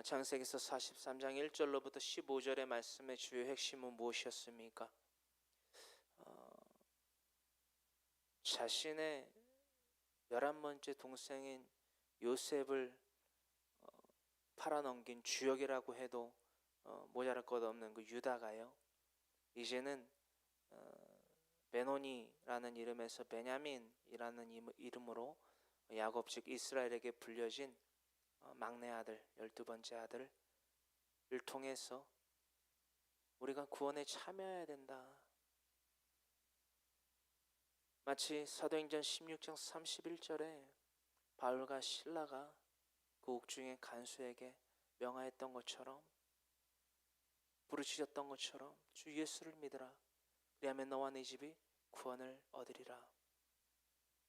창세기서 43장 1절로부터 15절의 말씀의 주요 핵심은 무엇이었습니까? 자신의 11번째 동생인 요셉을 팔아넘긴 주역이라고 해도 모자랄 것 없는 그 유다가요, 이제는 베노니라는 이름에서 베냐민이라는 이름으로 야곱 즉 이스라엘에게 불려진 막내 아들, 12번째 아들을 통해서 우리가 구원에 참여해야 된다. 마치 사도행전 16장 31절에 바울과 실라가 그 옥중의 간수에게 명하였던 것처럼, 부르짖었던 것처럼 주 예수를 믿으라. 그리하면 너와 네 집이 구원을 얻으리라.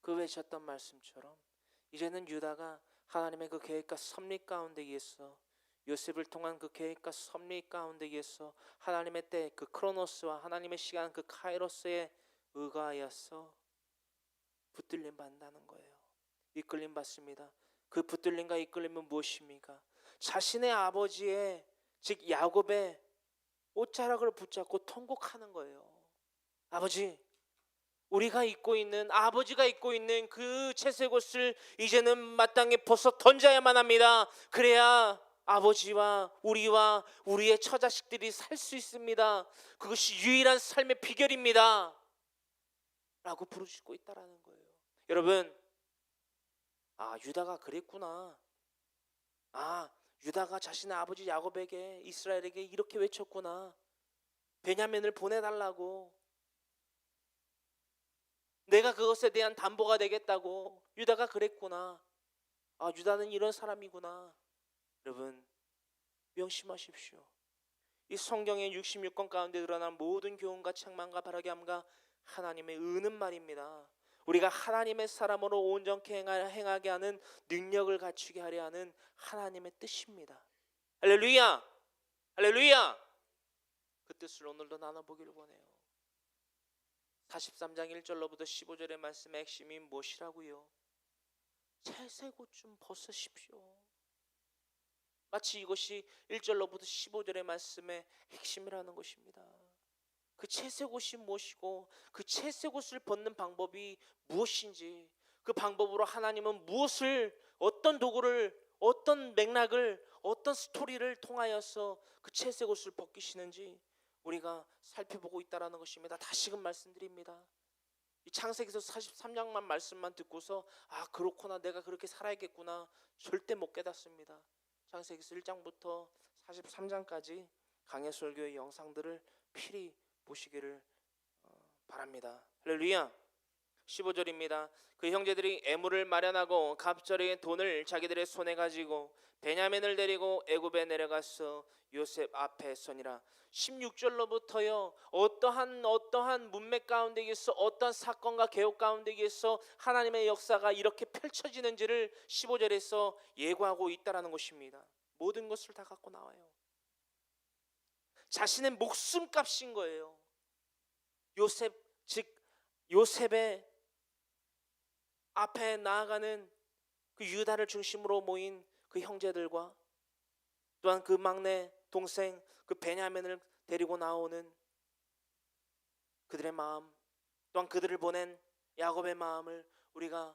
그 외쳤던 말씀처럼 이제는 유다가 하나님의 그 계획과 섭리 가운데에서, 요셉을 통한 그 계획과 섭리 가운데에서 하나님의 때 그 크로노스와 하나님의 시간 그 카이로스에 의거하여서 붙들림 받는다는 거예요. 이끌림 받습니다. 그 붙들림과 이끌림은 무엇입니까? 자신의 아버지의 즉 야곱의 옷자락을 붙잡고 통곡하는 거예요. 아버지, 우리가 입고 있는, 아버지가 입고 있는 그 채색옷을 이제는 마땅히 벗어 던져야만 합니다. 그래야 아버지와 우리와 우리의 처자식들이 살 수 있습니다. 그것이 유일한 삶의 비결입니다 라고 부르짖고 있다라는 거예요. 여러분, 유다가 그랬구나. 유다가 자신의 아버지 야곱에게, 이스라엘에게 이렇게 외쳤구나. 베냐민을 보내달라고, 내가 그것에 대한 담보가 되겠다고. 유다가 그랬구나. 유다는 이런 사람이구나. 여러분, 명심하십시오. 이 성경의 66권 가운데 드러난 모든 교훈과 책망과 바라게함과 하나님의 은은 말입니다. 우리가 하나님의 사람으로 온전케 행하게 하는 능력을 갖추게 하려 하는 하나님의 뜻입니다. 할렐루야! 할렐루야! 그 뜻을 오늘도 나눠보기를 원해요. 43장 1절로부터 15절의 말씀의 핵심이 무엇이라고요? 채색옷 좀 벗으십시오. 마치 이것이 1절로부터 15절의 말씀의 핵심이라는 것입니다. 그 채색옷이 무엇이고 그 채색옷을 벗는 방법이 무엇인지, 그 방법으로 하나님은 무엇을, 어떤 도구를, 어떤 맥락을, 어떤 스토리를 통하여서 그 채색옷을 벗기시는지 우리가 살펴보고 있다는 것입니다. 다시금 말씀드립니다. 이 창세기서 43장만 말씀만 듣고서 그렇구나, 내가 그렇게 살아야겠구나, 절대 못 깨닫습니다. 창세기서 1장부터 43장까지 강해설교의 영상들을 필히 보시기를 바랍니다. 할렐루야. 15절입니다. 그 형제들이 애물을 마련하고 갑절의 돈을 자기들의 손에 가지고 베냐민을 데리고 애굽에 내려가서 요셉 앞에 서니라. 16절로부터요, 어떠한 문맥 가운데에서, 어떠한 사건과 개혁 가운데에서 하나님의 역사가 이렇게 펼쳐지는지를 15절에서 예고하고 있다라는 것입니다. 모든 것을 다 갖고 나와요. 자신의 목숨값인 거예요. 요셉, 즉 요셉의 앞에 나아가는 그 유다를 중심으로 모인 그 형제들과 또한 그 막내 동생 그 베냐민을 데리고 나오는 그들의 마음, 또한 그들을 보낸 야곱의 마음을 우리가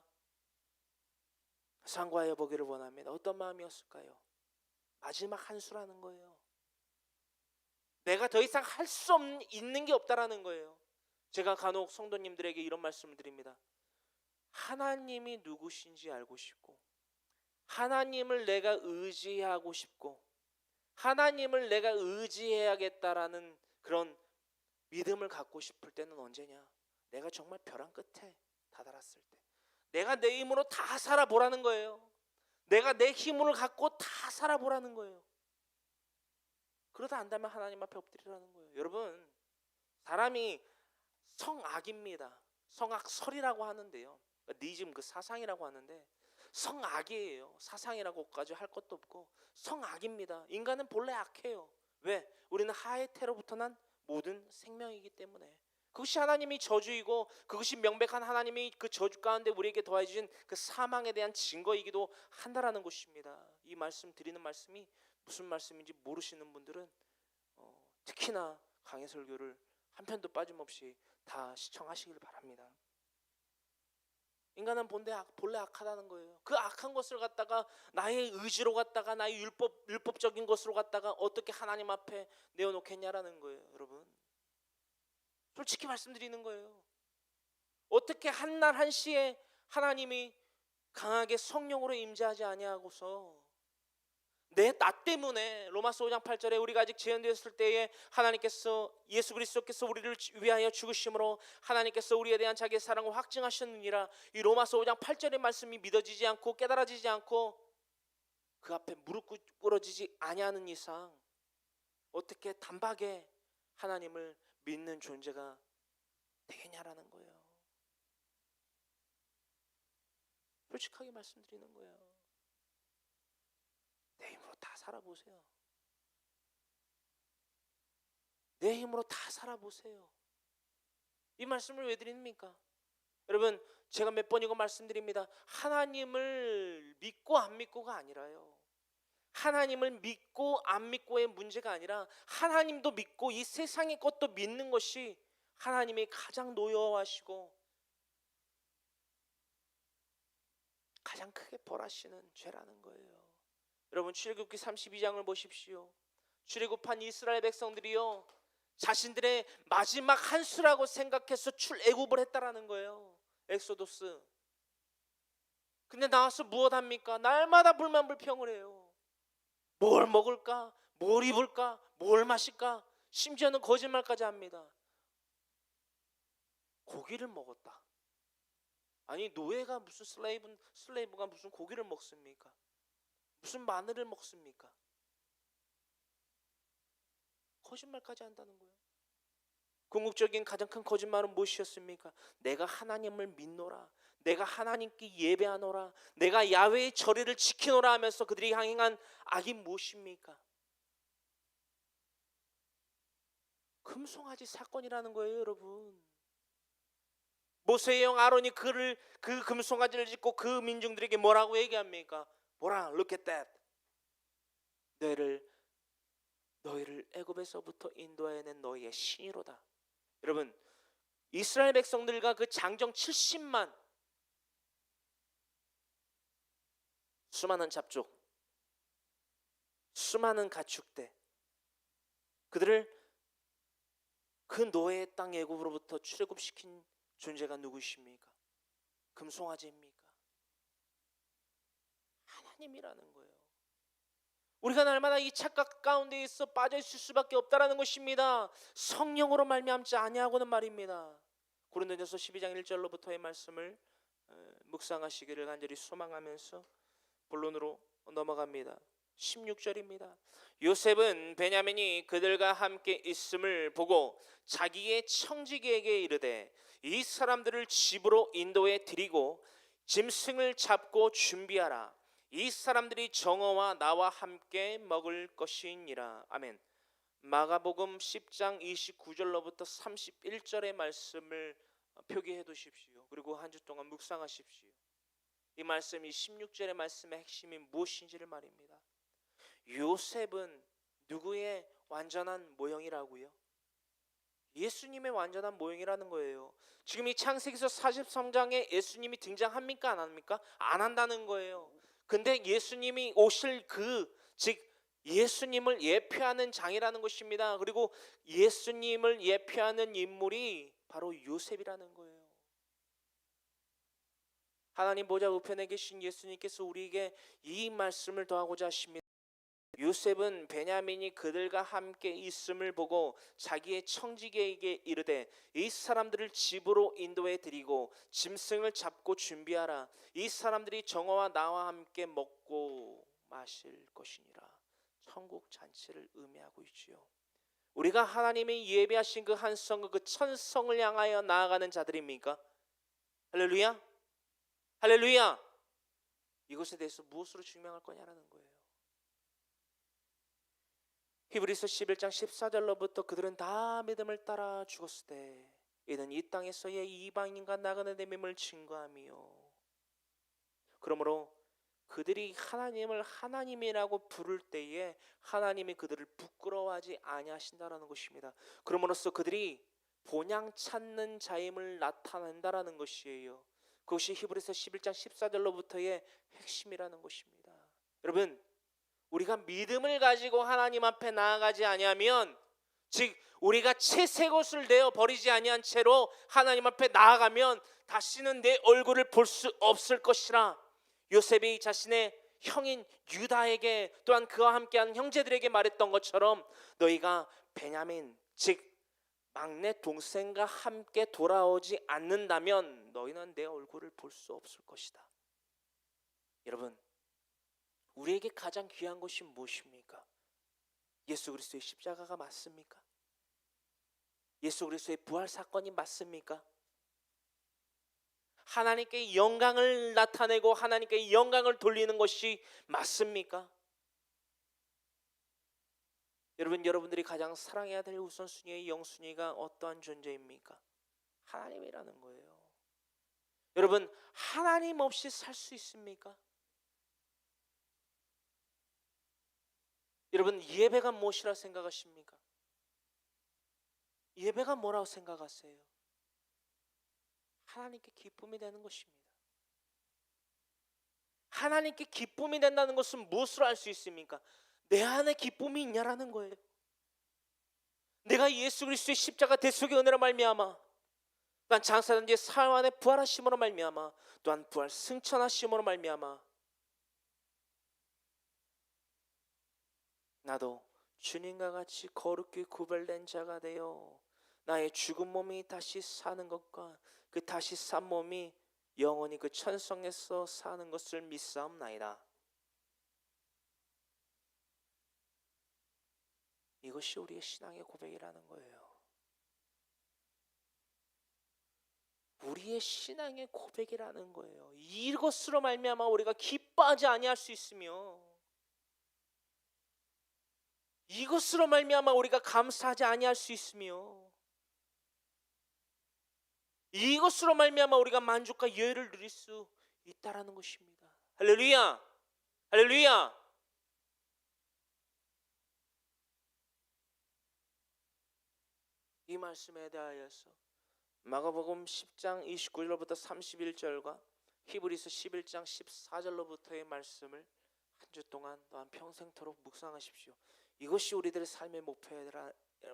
상고하여 보기를 원합니다. 어떤 마음이었을까요? 마지막 한 수라는 거예요. 내가 더 이상 할 수 있는 게 없다라는 거예요. 제가 간혹 성도님들에게 이런 말씀을 드립니다. 하나님이 누구신지 알고 싶고, 하나님을 내가 의지하고 싶고, 하나님을 내가 의지해야겠다라는 그런 믿음을 갖고 싶을 때는 언제냐? 내가 정말 벼랑 끝에 다다랐을 때, 내가 내 힘으로 다 살아보라는 거예요. 내가 내 힘을 갖고 다 살아보라는 거예요. 그러다 안다면 하나님 앞에 엎드리라는 거예요. 여러분, 사람이 성악입니다. 성악설이라고 하는데요, 니즘 그 사상이라고 하는데 성악이에요. 사상이라고까지 할 것도 없고 성악입니다. 인간은 본래 악해요. 왜? 우리는 하의 태로부터 난 모든 생명이기 때문에. 그것이 하나님이 저주이고 그것이 명백한 하나님이 그 저주 가운데 우리에게 더해 주신 그 사망에 대한 증거이기도 한다라는 것입니다. 이 말씀 드리는 말씀이 무슨 말씀인지 모르시는 분들은 특히나 강해 설교를 한 편도 빠짐없이 다 시청하시길 바랍니다. 인간은 본래 악하다는 거예요. 그 악한 것을 갖다가 나의 의지로 갖다가 나의 율법적인 것으로 갖다가 어떻게 하나님 앞에 내어놓겠냐라는 거예요. 여러분, 솔직히 말씀드리는 거예요. 어떻게 한날 한시에 하나님이 강하게 성령으로 임재하지 아니하고서 나 때문에 로마서 5장 8절에 우리가 아직 재현되었을 때에 하나님께서 예수 그리스도께서 우리를 위하여 죽으심으로 하나님께서 우리에 대한 자기의 사랑을 확증하셨느니라, 이 로마서 5장 8절의 말씀이 믿어지지 않고 깨달아지지 않고 그 앞에 무릎 꿇어지지 아니하는 이상 어떻게 단박에 하나님을 믿는 존재가 되겠냐라는 거예요. 솔직하게 말씀드리는 거예요. 내 힘으로 다 살아보세요. 내 힘으로 다 살아보세요. 이 말씀을 왜 드립니까? 여러분, 제가 몇 번이고 말씀드립니다. 하나님을 믿고 안 믿고가 아니라요, 하나님을 믿고 안 믿고의 문제가 아니라 하나님도 믿고 이 세상의 것도 믿는 것이 하나님이 가장 노여워하시고 가장 크게 벌하시는 죄라는 거예요. 여러분, 출애굽기 32장을 보십시오. 출애굽한 이스라엘 백성들이요, 자신들의 마지막 한 수라고 생각해서 출애굽을 했다라는 거예요. 엑소도스. 근데 나와서 무엇 합니까? 날마다 불만불평을 해요. 뭘 먹을까? 뭘 입을까? 뭘 마실까? 심지어는 거짓말까지 합니다. 고기를 먹었다. 아니, 노예가 무슨 슬레이브가 무슨 고기를 먹습니까? 무슨 마늘을 먹습니까? 거짓말까지 한다는 거예요. 궁극적인 가장 큰 거짓말은 무엇이었습니까? 내가 하나님을 믿노라, 내가 하나님께 예배하노라, 내가 야훼의 절의를 지키노라 하면서 그들이 행한 악이 무엇입니까? 금송아지 사건이라는 거예요, 여러분. 모세의 형 아론이 그 금송아지를 짓고 그 민중들에게 뭐라고 얘기합니까? 보라, look at that. 너희를 애굽에서부터 인도해낸 너희의 신이로다. 여러분, 이스라엘 백성들과 그 장정 70만 수많은 잡족, 수많은 가축대, 그들을 그 노예의 땅 애굽으로부터 출애굽시킨 존재가 누구십니까? 금송아지입니까? 하나님이라는 거예요. 우리가 날마다 이 착각 가운데 있어 빠져 있을 수밖에 없다라는 것입니다. 성령으로 말미암지 아니하고는 말입니다. 고린도전서 12장 1절로부터의 말씀을 묵상하시기를 간절히 소망하면서 본론으로 넘어갑니다. 16절입니다. 요셉은 베냐민이 그들과 함께 있음을 보고 자기의 청지기에게 이르되 이 사람들을 집으로 인도해 드리고 짐승을 잡고 준비하라. 이 사람들이 정어와 나와 함께 먹을 것이니라. 아멘. 마가복음 10장 29절로부터 31절의 말씀을 표기해 두십시오. 그리고 한 주 동안 묵상하십시오. 이 말씀이 16절의 말씀의 핵심이 무엇인지를 말입니다. 요셉은 누구의 완전한 모형이라고요? 예수님의 완전한 모형이라는 거예요. 지금 이 창세기서 43장에 예수님이 등장합니까? 안 합니까? 안 한다는 거예요. 근데 예수님이 오실 즉 예수님을 예표하는 장이라는 것입니다. 그리고 예수님을 예표하는 인물이 바로 요셉이라는 거예요. 하나님 보좌 우편에 계신 예수님께서 우리에게 이 말씀을 더하고자 하십니다. 요셉은 베냐민이 그들과 함께 있음을 보고 자기의 청지기에게 이르되 이 사람들을 집으로 인도해 드리고 짐승을 잡고 준비하라. 이 사람들이 정어와 나와 함께 먹고 마실 것이니라. 천국 잔치를 의미하고 있지요. 우리가 하나님이 예배하신 그 한 성과 그 천성을 향하여 나아가는 자들입니까? 할렐루야. 할렐루야. 이것에 대해서 무엇으로 증명할 거냐라는 거예요. 히브리서 11장 14절로부터 그들은 다 믿음을 따라 죽었을 때 이는 이 땅에서의 이방인과 나그네 됨임을 증거하며, 그러므로 그들이 하나님을 하나님이라고 부를 때에 하나님이 그들을 부끄러워하지 아니하신다라는 것입니다. 그러므로써 그들이 본향 찾는 자임을 나타낸다라는 것이에요. 그것이 히브리서 11장 14절로부터의 핵심이라는 것입니다. 여러분, 우리가 믿음을 가지고 하나님 앞에 나아가지 아니하면, 즉 우리가 채색 옷을 내어 버리지 아니한 채로 하나님 앞에 나아가면 다시는 내 얼굴을 볼 수 없을 것이라 요셉이 자신의 형인 유다에게 또한 그와 함께한 형제들에게 말했던 것처럼 너희가 베냐민 즉 막내 동생과 함께 돌아오지 않는다면 너희는 내 얼굴을 볼 수 없을 것이다. 여러분, 우리에게 가장 귀한 것이 무엇입니까? 예수 그리스도의 십자가가 맞습니까? 예수 그리스도의 부활 사건이 맞습니까? 하나님께 영광을 나타내고 하나님께 영광을 돌리는 것이 맞습니까? 여러분, 여러분들이 가장 사랑해야 될 우선순위의 영순위가 어떠한 존재입니까? 하나님이라는 거예요. 여러분, 하나님 없이 살 수 있습니까? 여러분, 예배가 무엇이라 생각하십니까? 예배가 뭐라고 생각하세요? 하나님께 기쁨이 되는 것입니다. 하나님께 기쁨이 된다는 것은 무엇으로 알 수 있습니까? 내 안에 기쁨이 있냐라는 거예요. 내가 예수 그리스도의 십자가 대속의 은혜로 말미암아, 또한 장사된 뒤에 사흘 만에 부활하심으로 말미암아, 또한 부활 승천하심으로 말미암아 나도 주님과 같이 거룩히 구별된 자가 되어 나의 죽은 몸이 다시 사는 것과 그 다시 산 몸이 영원히 그 천성에서 사는 것을 믿사옵나이다. 이것이 우리의 신앙의 고백이라는 거예요. 우리의 신앙의 고백이라는 거예요. 이것으로 말미암아 우리가 기뻐하지 아니할 수 있으며, 이것으로 말미암아 우리가 감사하지 아니할 수 있으며, 이것으로 말미암아 우리가 만족과 여유를 누릴 수 있다라는 것입니다. 할렐루야, 할렐루야. 이 말씀에 대하여서 마가복음 10장 29절부터 31절과 히브리서 11장 14절로부터의 말씀을 한 주 동안 또한 평생토록 묵상하십시오. 이것이 우리들의 삶의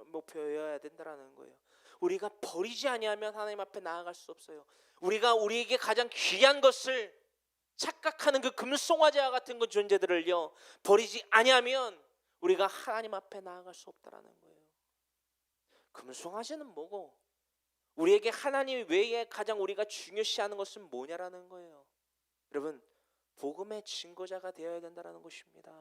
목표여야 된다라는 거예요. 우리가 버리지 아니하면 하나님 앞에 나아갈 수 없어요. 우리가 우리에게 가장 귀한 것을 착각하는 그 금송아지와 같은 그 존재들을요 버리지 아니하면 우리가 하나님 앞에 나아갈 수 없다라는 거예요. 금송아지는 뭐고 우리에게 하나님 외에 가장 우리가 중요시하는 것은 뭐냐라는 거예요. 여러분, 복음의 증거자가 되어야 된다는 것입니다.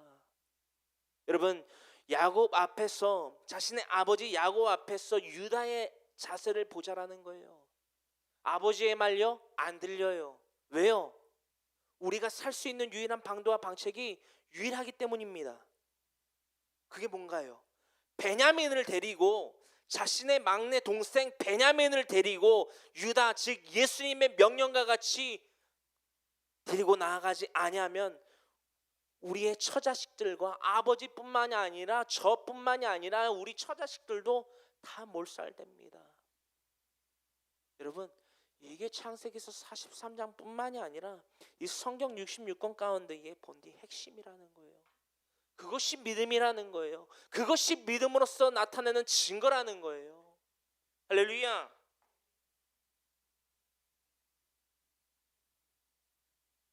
여러분, 야곱 앞에서, 자신의 아버지 야곱 앞에서 유다의 자세를 보자라는 거예요. 아버지의 말요? 안 들려요. 왜요? 우리가 살 수 있는 유일한 방도와 방책이 유일하기 때문입니다. 그게 뭔가요? 베냐민을 데리고, 자신의 막내 동생 베냐민을 데리고 유다 즉 예수님의 명령과 같이 데리고 나아가지 아니하면 우리의 처자식들과 아버지뿐만이 아니라 저뿐만이 아니라 우리 처자식들도 다 몰살됩니다. 여러분, 이게 창세기서 43장뿐만이 아니라 이 성경 66권 가운데의 본디 핵심이라는 거예요. 그것이 믿음이라는 거예요. 그것이 믿음으로써 나타내는 증거라는 거예요. 할렐루야.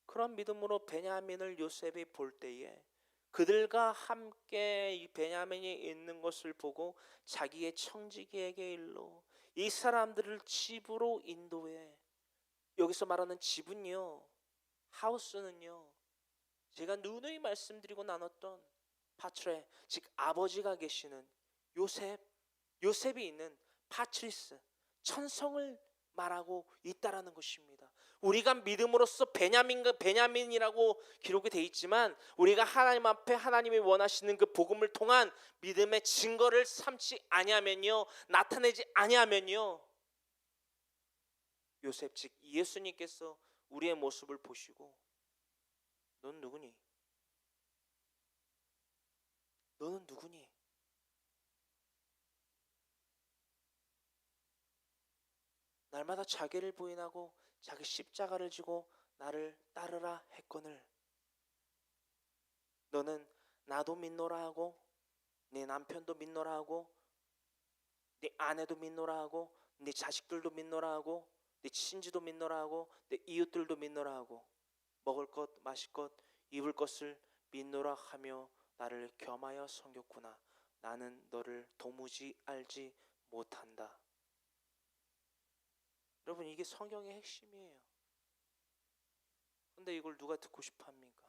그런 믿음으로 베냐민을 요셉이 볼 때에 그들과 함께 이 베냐민이 있는 것을 보고 자기의 청지기에게 일러 이 사람들을 집으로 인도해. 여기서 말하는 집은요, 하우스는요, 제가 누누이 말씀드리고 나눴던 파트레, 즉 아버지가 계시는 요셉이 있는 파트리스, 천성을 말하고 있다라는 것입니다. 우리가 믿음으로써 베냐민이라고 기록이 되어 있지만 우리가 하나님 앞에 하나님이 원하시는 그 복음을 통한 믿음의 증거를 삼지 아니하면요, 나타내지 아니하면요, 요셉 즉 예수님께서 우리의 모습을 보시고 넌 누구니? 너는 누구니? 날마다 자기를 부인하고 자기 십자가를 지고 나를 따르라 했거늘 너는 나도 믿노라 하고 네 남편도 믿노라 하고 네 아내도 믿노라 하고 네 자식들도 믿노라 하고 네 친지도 믿노라 하고 네 이웃들도 믿노라 하고 먹을 것 마실 것 입을 것을 믿노라 하며 나를 겸하여 섬겼구나. 나는 너를 도무지 알지 못한다. 여러분 이게 성경의 핵심이에요. 근데 이걸 누가 듣고 싶어 합니까?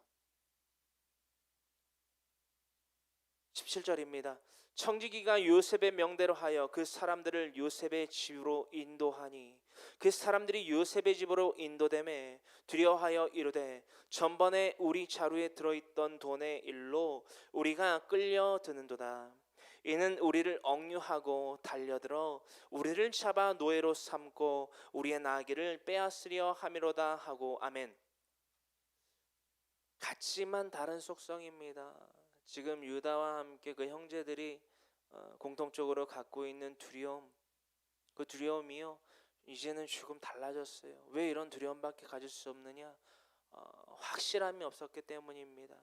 17절입니다. 청지기가 요셉의 명대로 하여 그 사람들을 요셉의 집으로 인도하니 그 사람들이 요셉의 집으로 인도되매 두려워하여 이르되 전번에 우리 자루에 들어있던 돈의 일로 우리가 끌려드는도다. 이는 우리를 억류하고 달려들어 우리를 잡아 노예로 삼고 우리의 나귀를 빼앗으려 함이로다 하고 아멘. 같지만 다른 속성입니다. 지금 유다와 함께 그 형제들이 공통적으로 갖고 있는 두려움, 그 두려움이요 이제는 조금 달라졌어요. 왜 이런 두려움밖에 가질 수 없느냐? 확실함이 없었기 때문입니다.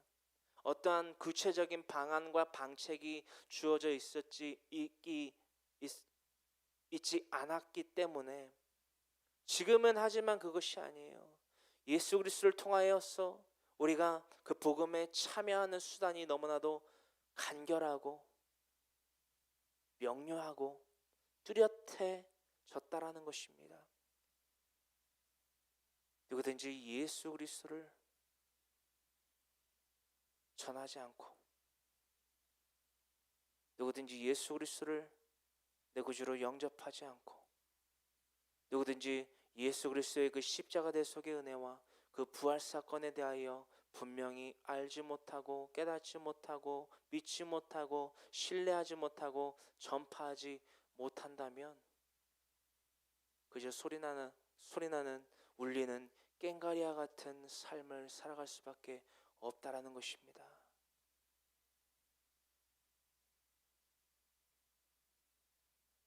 어떠한 구체적인 방안과 방책이 주어져 있지 않았기 때문에 지금은 하지만 그것이 아니에요. 예수 그리스도를 통하여서 우리가 그 복음에 참여하는 수단이 너무나도 간결하고 명료하고 뚜렷해졌다라는 것입니다. 누구든지 예수 그리스도를 전하지 않고 누구든지 예수 그리스도를 내 구주로 영접하지 않고 누구든지 예수 그리스도의 그 십자가 대속의 은혜와 그 부활 사건에 대하여 분명히 알지 못하고 깨닫지 못하고 믿지 못하고 신뢰하지 못하고 전파하지 못한다면 그저 소리나는 울리는 꽹과리와 같은 삶을 살아갈 수밖에 없다라는 것입니다.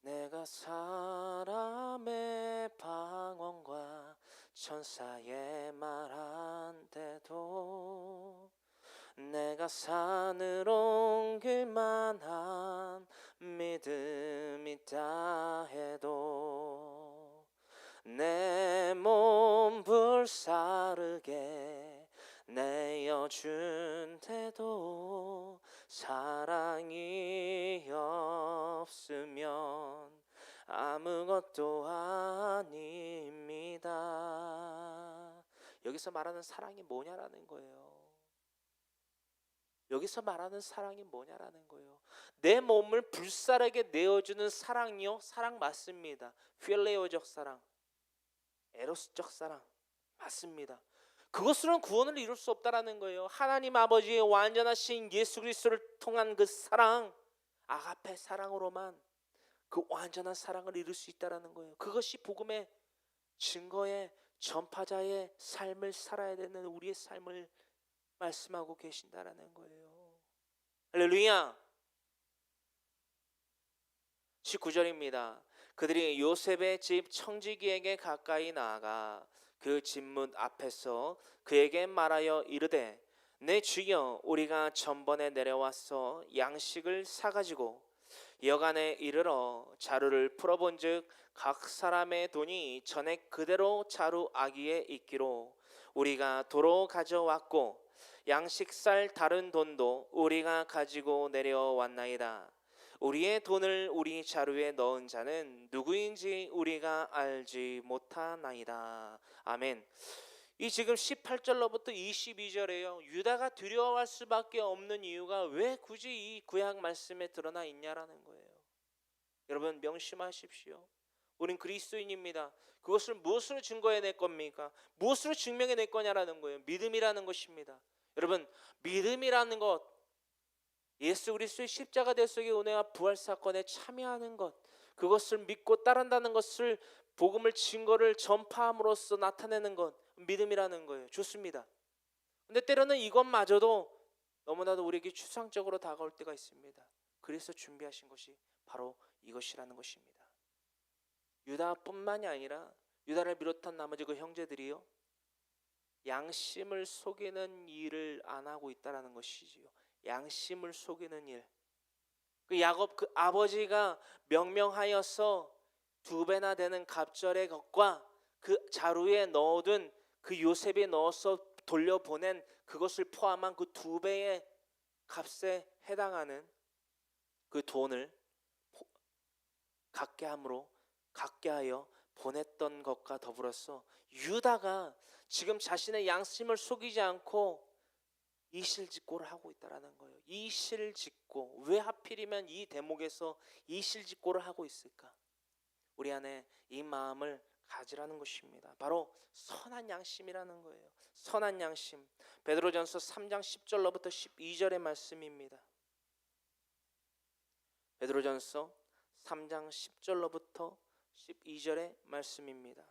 내가 사람의 방언과 천사의 말한데도 내가 산으로 옮길 만한 믿음이 있다 해도 내 몸 불사르게 내어준데도 사랑이 없으면 아무것도 아닙니다. 여기서 말하는 사랑이 뭐냐라는 거예요. 여기서 말하는 사랑이 뭐냐라는 거예요. 내 몸을 불사르게 내어주는 사랑이요, 사랑 맞습니다. 필레오적 사랑, 에로스적 사랑 맞습니다. 그것으로는 구원을 이룰 수 없다라는 거예요. 하나님 아버지의 완전하신 예수 그리스도를 통한 그 사랑, 아가페 사랑으로만 그 완전한 사랑을 이룰 수 있다라는 거예요. 그것이 복음의 증거의 전파자의 삶을 살아야 되는 우리의 삶을 말씀하고 계신다라는 거예요. 할렐루야. 19절입니다. 그들이 요셉의 집 청지기에게 가까이 나아가 그 집문 앞에서 그에게 말하여 이르되 내 주여 우리가 전번에 내려와서 양식을 사가지고 여간에 이르러 자루를 풀어본즉 각 사람의 돈이 전액 그대로 자루 아기에 있기로 우리가 도로 가져왔고 양식 쌀 다른 돈도 우리가 가지고 내려왔나이다. 우리의 돈을 우리 자루에 넣은 자는 누구인지 우리가 알지 못하나이다. 아멘. 이 지금 18절로부터 22절에요. 유다가 두려워할 수밖에 없는 이유가 왜 굳이 이 구약 말씀에 드러나 있냐라는 거예요. 여러분 명심하십시오. 우린 그리스도인입니다. 그것을 무엇으로 증거해낼 겁니까? 무엇으로 증명해낼 거냐라는 거예요. 믿음이라는 것입니다. 여러분 믿음이라는 것, 예수 그리스도의 십자가 대속의 은혜와 부활 사건에 참여하는 것, 그것을 믿고 따른다는 것을 복음을 증거를 전파함으로써 나타내는 것, 믿음이라는 거예요. 좋습니다. 근데 때로는 이것마저도 너무나도 우리에게 추상적으로 다가올 때가 있습니다. 그래서 준비하신 것이 바로 이것이라는 것입니다. 유다뿐만이 아니라 유다를 비롯한 나머지 그 형제들이요, 양심을 속이는 일을 안 하고 있다라는 것이지요. 양심을 속이는 일. 그 야곱 그 아버지가 명명하여서 2배나 되는 갑절의 것과 그 자루에 넣어둔 그 요셉이 넣어서 돌려보낸 그것을 포함한 그 2배의 값에 해당하는 그 돈을 갖게 함으로 갖게 하여 보냈던 것과 더불어서 유다가 지금 자신의 양심을 속이지 않고 이실직고를 하고 있다라는 거예요. 이실직고. 왜 하필이면 이 대목에서 이실직고를 하고 있을까? 우리 안에 이 마음을 가지라는 것입니다. 바로 선한 양심이라는 거예요. 선한 양심. 베드로전서 3장 10절로부터 12절의 말씀입니다. 베드로전서 3장 10절로부터 12절의 말씀입니다.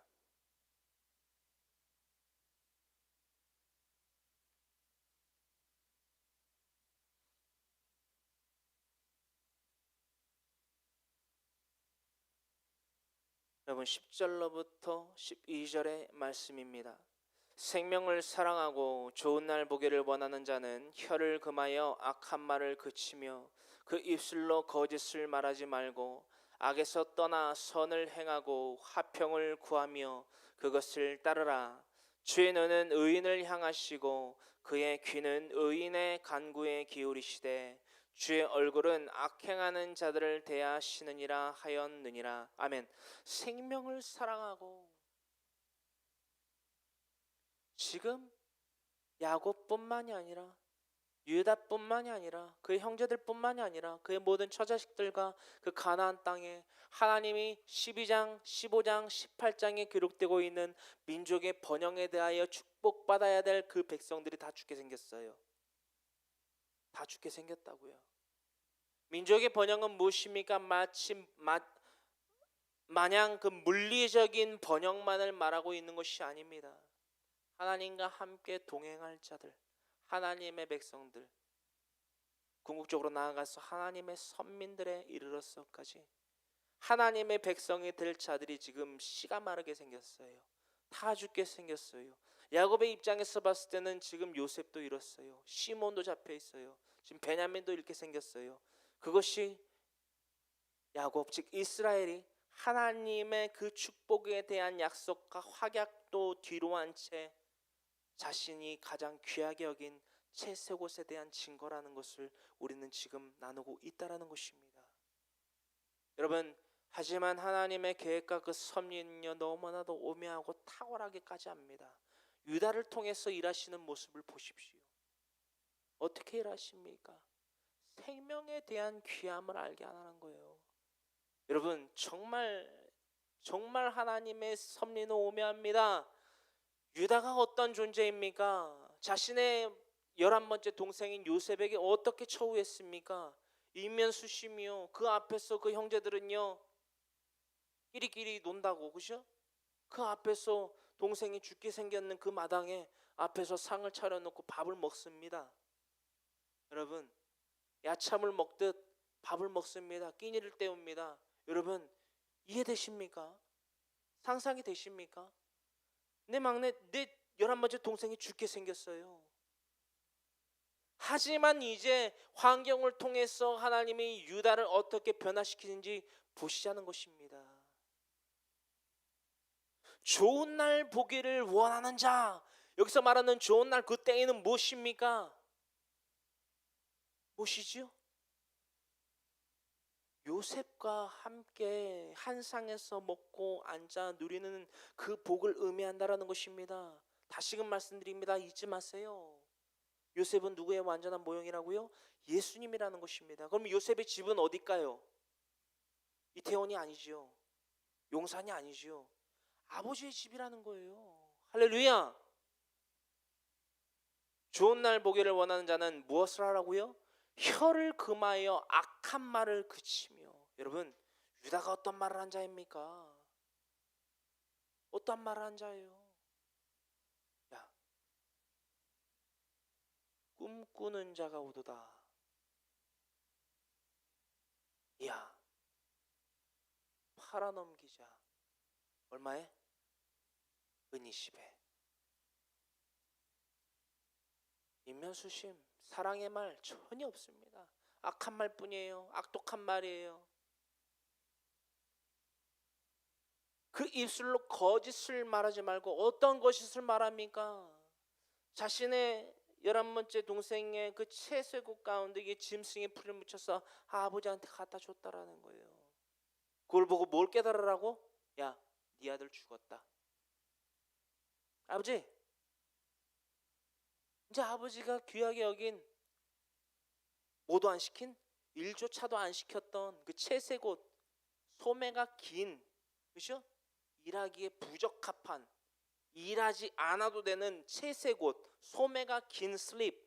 여러분 10절로부터 12절의 말씀입니다. 생명을 사랑하고 좋은 날 보기를 원하는 자는 혀를 금하여 악한 말을 그치며 그 입술로 거짓을 말하지 말고 악에서 떠나 선을 행하고 화평을 구하며 그것을 따르라. 주의 눈은 의인을 향하시고 그의 귀는 의인의 간구에 기울이시되 주의 얼굴은 악행하는 자들을 대하시느니라 하였느니라. 아멘. 생명을 사랑하고, 지금 야곱뿐만이 아니라 유다뿐만이 아니라 그의 형제들뿐만이 아니라 그의 모든 처자식들과 그 가나안 땅에 하나님이 12장, 15장, 18장에 기록되고 있는 민족의 번영에 대하여 축복받아야 될 그 백성들이 다 죽게 생겼어요. 다 죽게 생겼다고요. 민족의 번영은 무엇입니까? 마냥 그 물리적인 번영만을 말하고 있는 것이 아닙니다. 하나님과 함께 동행할 자들, 하나님의 백성들, 궁극적으로 나아가서 하나님의 선민들에 이르러서까지 하나님의 백성이 될 자들이 지금 씨가 마르게 생겼어요. 다 죽게 생겼어요. 야곱의 입장에서 봤을 때는 지금 요셉도 잃었어요. 시몬도 잡혀 있어요. 지금 베냐민도 잃게 생겼어요. 그것이 야곱 즉 이스라엘이 하나님의 그 축복에 대한 약속과 확약도 뒤로 한 채 자신이 가장 귀하게 여긴 채색옷에 대한 증거라는 것을 우리는 지금 나누고 있다라는 것입니다. 여러분, 하지만 하나님의 계획과 그 섭리는요 너무나도 오묘하고 탁월하게까지 합니다. 유다를 통해서 일하시는 모습을 보십시오. 어떻게 일하십니까? 생명에 대한 귀함을 알게 하는 거예요. 여러분, 정말 하나님의 섭리는 오묘합니다. 유다가 어떤 존재입니까? 자신의 11번째 동생인 요셉에게 어떻게 처우했습니까? 인면수심이요. 그 앞에서 그 형제들은요 끼리끼리 논다고, 그죠? 그 앞에서 동생이 죽게 생겼는 그 마당에 앞에서 상을 차려놓고 밥을 먹습니다. 여러분, 야참을 먹듯 밥을 먹습니다. 끼니를 때웁니다. 여러분, 이해되십니까? 상상이 되십니까? 내 11번째 동생이 죽게 생겼어요. 하지만 이제 환경을 통해서 하나님이 유다를 어떻게 변화시키는지 보시자는 것입니다. 좋은 날 보기를 원하는 자, 여기서 말하는 좋은 날, 그 때에는 무엇입니까? 무엇이지요? 요셉과 함께 한 상에서 먹고 앉아 누리는 그 복을 의미한다라는 것입니다. 다시금 말씀드립니다. 잊지 마세요. 요셉은 누구의 완전한 모형이라고요? 예수님이라는 것입니다. 그럼 요셉의 집은 어딜까요? 이태원이 아니지요. 용산이 아니지요. 아버지의 집이라는 거예요. 할렐루야. 좋은 날 보기를 원하는 자는 무엇을 하라고요? 혀를 금하여 악한 말을 그치며. 여러분, 유다가 어떤 말을 한 자입니까? 어떤 말을 한 자예요? 야, 꿈꾸는 자가 오도다. 이야, 팔아넘기자. 얼마에? 은이 10에. 인면수심, 사랑의 말 전혀 없습니다. 악한 말뿐이에요. 악독한 말이에요. 그 입술로 거짓을 말하지 말고 어떤 거짓을 말합니까? 자신의 11번째 동생의 그 채쇠국 가운데 이 짐승의 풀을 묻혀서 아버지한테 갖다 줬다라는 거예요. 그걸 보고 뭘 깨달으라고? 야, 네 아들 죽었다. 아버지, 이제 아버지가 귀하게 여긴 뭐도 안 시킨, 일조차도 안 시켰던 그 채쇠곳, 소매가 긴, 그죠? 일하기에 부적합한, 일하지 않아도 되는 채쇠곳, 소매가 긴 슬립을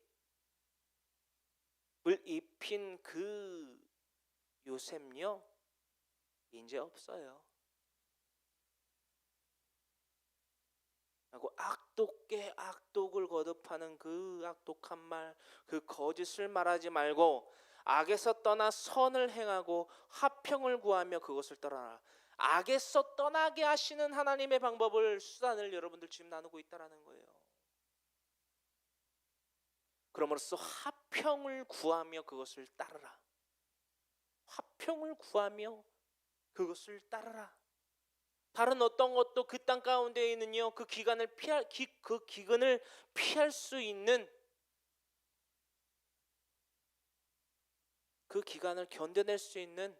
입힌 그 요셉요, 이제 없어요. 하고 악독게 악독을 거듭하는 그 악독한 말, 그 거짓을 말하지 말고 악에서 떠나 선을 행하고 화평을 구하며 그것을 떠나라. 악에서 떠나게 하시는 하나님의 방법을, 수단을 여러분들 지금 나누고 있다라는 거예요. 그러므로써 화평을 구하며 그것을 따르라. 화평을 구하며 그것을 따르라. 다른 어떤 것도 그 땅 가운데 있는요, 그 기근을 피할 수 있는, 그 기간을 견뎌낼 수 있는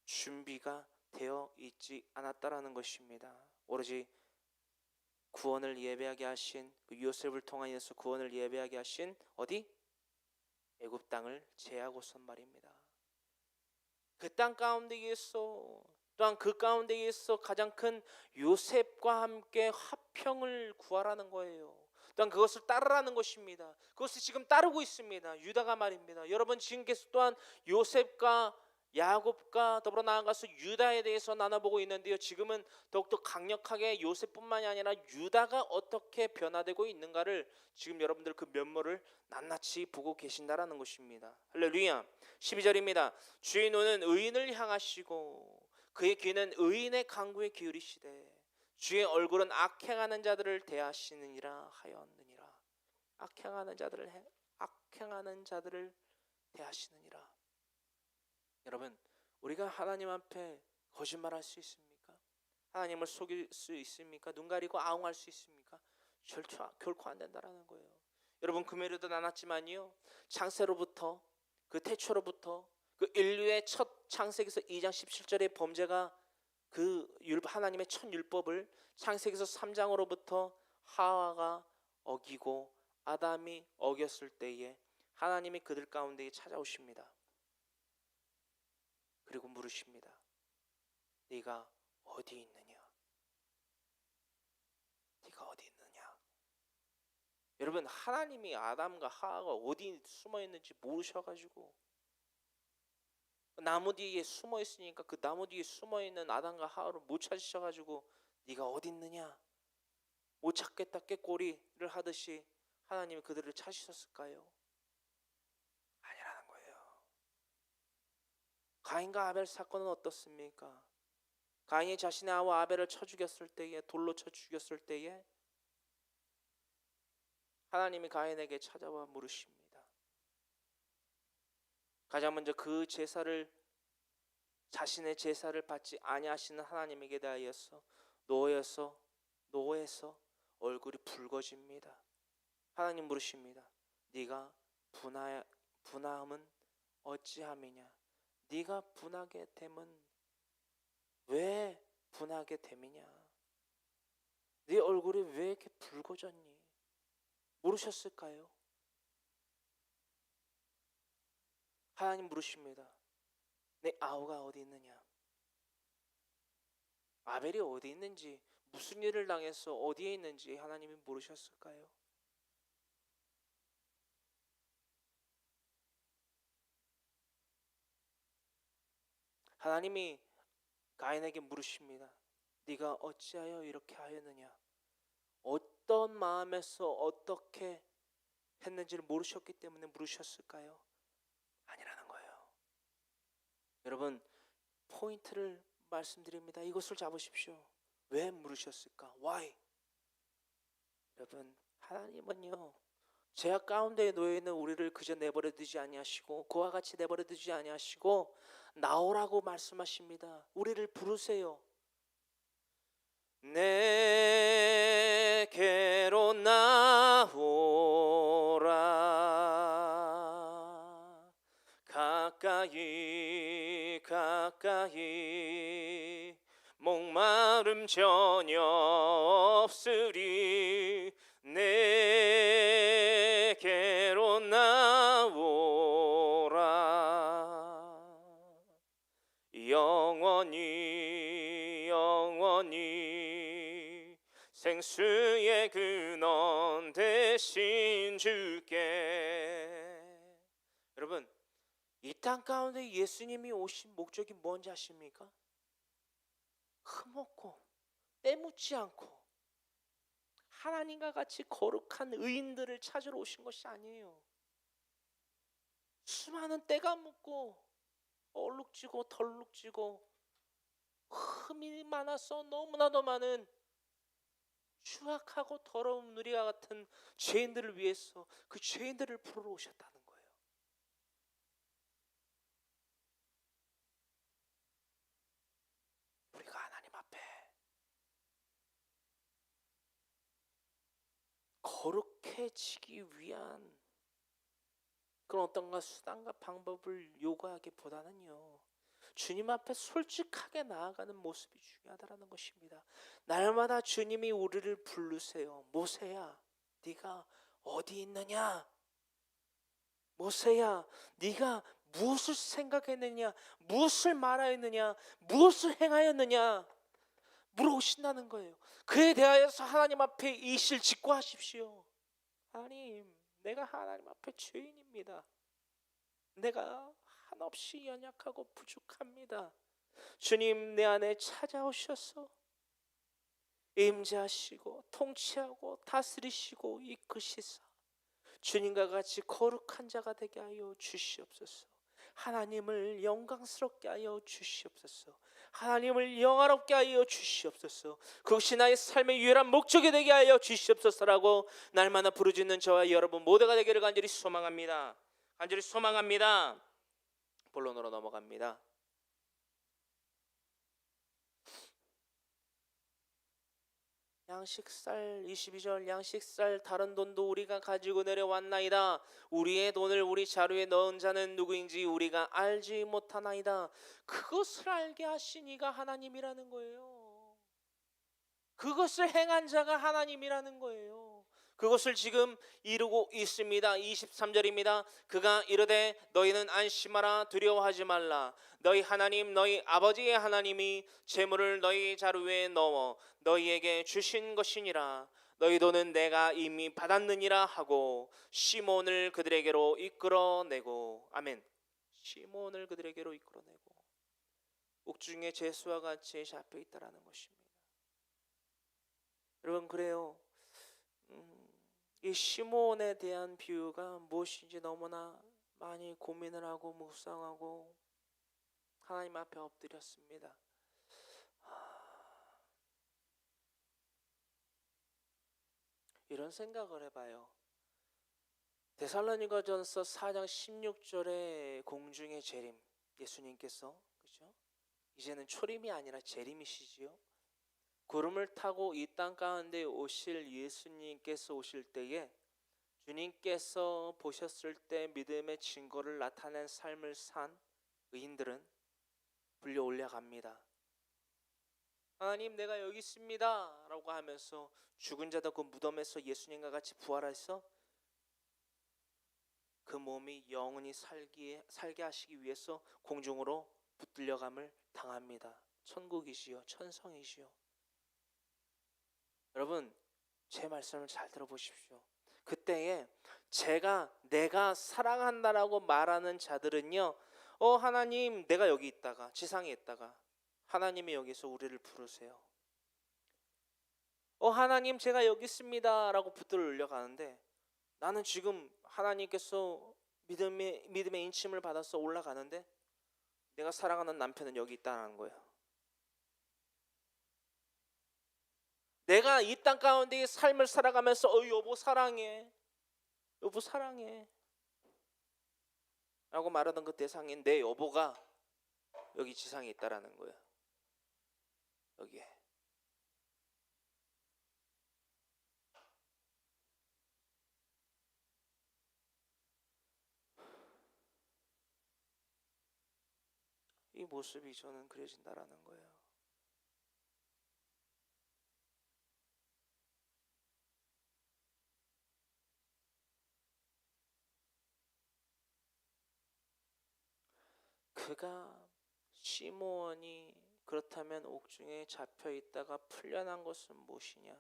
준비가 되어 있지 않았다라는 것입니다. 오로지 구원을 예배하게 하신 그 요셉을 통하여서 구원을 예배하게 하신 어디? 애굽 땅을 제하고선 말입니다. 그 땅 가운데에서, 또한 그 가운데에서 가장 큰 요셉과 함께 화평을 구하라는 거예요. 또한 그것을 따르라는 것입니다. 그것을 지금 따르고 있습니다. 유다가 말입니다. 여러분 지금께서 또한 요셉과 야곱과 더불어 나아가서 유다에 대해서 나눠보고 있는데요, 지금은 더욱더 강력하게 요셉뿐만이 아니라 유다가 어떻게 변화되고 있는가를 지금 여러분들 그 면모를 낱낱이 보고 계신다라는 것입니다. 할렐루야. 12절입니다. 주의 눈은 의인을 향하시고 그의 귀는 의인의 간구에 기울이시되 주의 얼굴은 악행하는 자들을 대하시느니라 하였느니라. 악행하는 자들을 대하시느니라. 여러분, 우리가 하나님 앞에 거짓말할 수 있습니까? 하나님을 속일 수 있습니까? 눈 가리고 아웅할 수 있습니까? 결코 안 된다라는 거예요. 여러분, 금요일에도 나눴지만요, 창세로부터, 그 태초로부터, 그 인류의 첫 창세기서 2장 17절의 범죄가 그 하나님의 첫 율법을 창세기서 3장으로부터 하와가 어기고 아담이 어겼을 때에 하나님이 그들 가운데 찾아오십니다. 그리고 물으십니다. 네가 어디 있느냐? 네가 어디 있느냐? 여러분, 하나님이 아담과 하와가 어디 숨어 있는지 모르셔가지고 나무 뒤에 숨어 있으니까 그 나무 뒤에 숨어 있는 아담과 하와를 못 찾으셔가지고 네가 어디 있느냐? 못 찾겠다 꾀꼬리를 하듯이 하나님이 그들을 찾으셨을까요? 아니라는 거예요. 가인과 아벨 사건은 어떻습니까? 가인이 자신의 아우 아벨을 쳐 죽였을 때에, 돌로 쳐 죽였을 때에 하나님이 가인에게 찾아와 물으십니다. 가장 먼저 그 제사를, 자신의 제사를 받지 아니하시는 하나님에게 대하여서 노에서 얼굴이 붉어집니다. 하나님 물으십니다. 네가 분함은 어찌함이냐? 네가 분하게 됨은 왜 분하게 됨이냐? 네 얼굴이 왜 이렇게 붉어졌니? 모르셨을까요? 하나님 물으십니다. 내 아우가 어디 있느냐? 아벨이 어디 있는지, 무슨 일을 당해서 어디에 있는지 하나님이 모르셨을까요? 하나님이 가인에게 물으십니다. 네가 어찌하여 이렇게 하였느냐? 어떤 마음에서 어떻게 했는지를 모르셨기 때문에 물으셨을까요? 아니라는 거예요. 여러분, 포인트를 말씀드립니다. 이것을 잡으십시오. 왜 물으셨을까? Why? 여러분, 하나님은요, 죄악 가운데 놓여 있는 우리를 그저 내버려 두지 아니하시고 그와 같이 내버려 두지 아니하시고 나오라고 말씀하십니다. 우리를 부르세요. 내게로 나오라. 가까이 가까이 목마름 전혀 없으리. 내게로 나오라. 영원히 영원히 생수의 근원 되신 주께. 여러분, 이 땅 가운데 예수님이 오신 목적이 뭔지 아십니까? 흠없고 때묻지 않고 하나님과 같이 거룩한 의인들을 찾으러 오신 것이 아니에요. 수많은 때가 묻고 얼룩지고 덜룩지고 흠이 많아서 너무나도 많은 추악하고 더러운 우리와 같은 죄인들을 위해서 그 죄인들을 부르러 오셨다는 거예요. 우리가 하나님 앞에 거룩해지기 위한 그런 어떤가 수단과 방법을 요구하기보다는요, 주님 앞에 솔직하게 나아가는 모습이 중요하다는 것입니다. 날마다 주님이 우리를 부르세요. 모세야, 네가 어디 있느냐? 모세야, 네가 무엇을 생각했느냐? 무엇을 말하였느냐? 무엇을 행하였느냐? 물어오신다는 거예요. 그에 대하여서 하나님 앞에 이실 직고하십시오. 하나님, 내가 하나님 앞에 죄인입니다. 내가 한없이 연약하고 부족합니다. 주님, 내 안에 찾아오셔서 임재하시고 통치하고 다스리시고 이끄시사 주님과 같이 거룩한 자가 되게 하여 주시옵소서. 하나님을 영광스럽게 하여 주시옵소서. 하나님을 영화롭게 하여 주시옵소서. 그것이 나의 삶의 유일한 목적이 되게 하여 주시옵소서라고 날마다 부르짖는 저와 여러분 모두가 되기를 간절히 소망합니다. 간절히 소망합니다. 본론으로 넘어갑니다. 양식살 22절, 양식살 다른 돈도 우리가 가지고 내려왔나이다. 우리의 돈을 우리 자루에 넣은 자는 누구인지 우리가 알지 못하나이다. 그것을 알게 하신 이가 하나님이라는 거예요. 그것을 행한 자가 하나님이라는 거예요. 그것을 지금 이루고 있습니다. 23절입니다. 그가 이르되 너희는 안심하라, 두려워하지 말라. 너희 하나님 너희 아버지의 하나님이 재물을 너희 자루에 넣어 너희에게 주신 것이니라. 너희 돈은 내가 이미 받았느니라 하고 시몬을 그들에게로 이끌어내고. 아멘. 시몬을 그들에게로 이끌어내고 옥중에 제수와 같이 잡혀 있다라는 것입니다. 여러분, 그래요. 이 시몬에 대한 비유가 무엇인지 너무나 많이 고민을 하고 묵상하고 하나님 앞에 엎드렸습니다. 이런 생각을 해봐요. 데살로니가전서 4장 16절에 공중의 재림, 예수님께서 그죠? 이제는 초림이 아니라 재림이시지요. 구름을 타고 이 땅 가운데 오실 예수님께서 오실 때에 주님께서 보셨을 때 믿음의 증거를 나타낸 삶을 산 의인들은 불려 올라갑니다. 하나님, 내가 여기 있습니다 라고 하면서 죽은 자도 그 무덤에서 예수님과 같이 부활해서 그 몸이 영원히 살게 하시기 위해서 공중으로 붙들려감을 당합니다. 천국이지요, 천성이지요. 여러분, 제 말씀을 잘 들어보십시오. 그때에 내가 사랑한다라고 말하는 자들은요, 하나님, 내가 여기 있다가 지상에 있다가 하나님이 여기서 우리를 부르세요. 하나님 제가 여기 있습니다 라고 붙들어 올려가는데, 나는 지금 하나님께서 믿음의 인침을 받아서 올라가는데 내가 사랑하는 남편은 여기 있다는 거예요. 내가 이 땅 가운데 삶을 살아가면서 여보 사랑해, 여보 사랑해 라고 말하던 그 대상인 내 여보가 여기 지상에 있다라는 거예요. 여기에. 이 모습이 저는 그려진다라는 거예요. 그가 시므온이 그렇다면 옥중에 잡혀 있다가 풀려난 것은 무엇이냐?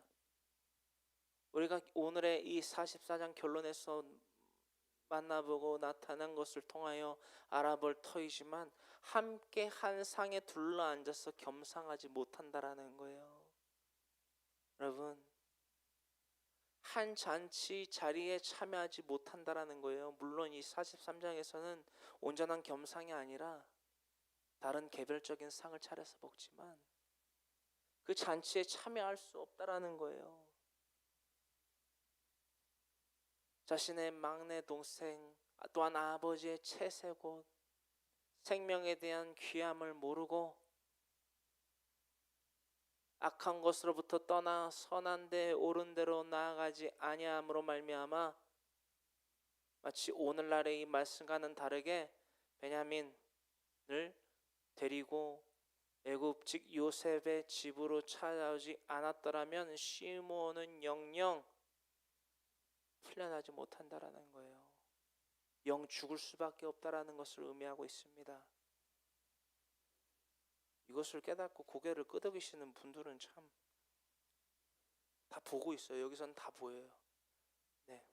우리가 오늘의 이 44장 결론에서 만나보고 나타난 것을 통하여 알아볼 터이지만, 함께 한 상에 둘러앉아서 겸상하지 못한다라는 거예요. 여러분, 한 잔치 자리에 참여하지 못한다라는 거예요. 물론 이 43장에서는 온전한 겸상이 아니라 다른 개별적인 상을 차려서 먹지만 그 잔치에 참여할 수 없다라는 거예요. 자신의 막내 동생, 또한 아버지의 채색옷, 생명에 대한 귀함을 모르고 악한 것으로부터 떠나 선한 데 옳은 대로 나아가지 아니함으로 말미암아 마치 오늘날의 이 말씀과는 다르게 베냐민을 데리고 애굽 즉 요셉의 집으로 찾아오지 않았더라면 시므온은 영영 풀려나지 못한다라는 거예요. 영 죽을 수밖에 없다라는 것을 의미하고 있습니다. 이것을 깨닫고 고개를 끄덕이시는 분들은 참 다 보고 있어요. 여기서는 다 보여요. 네.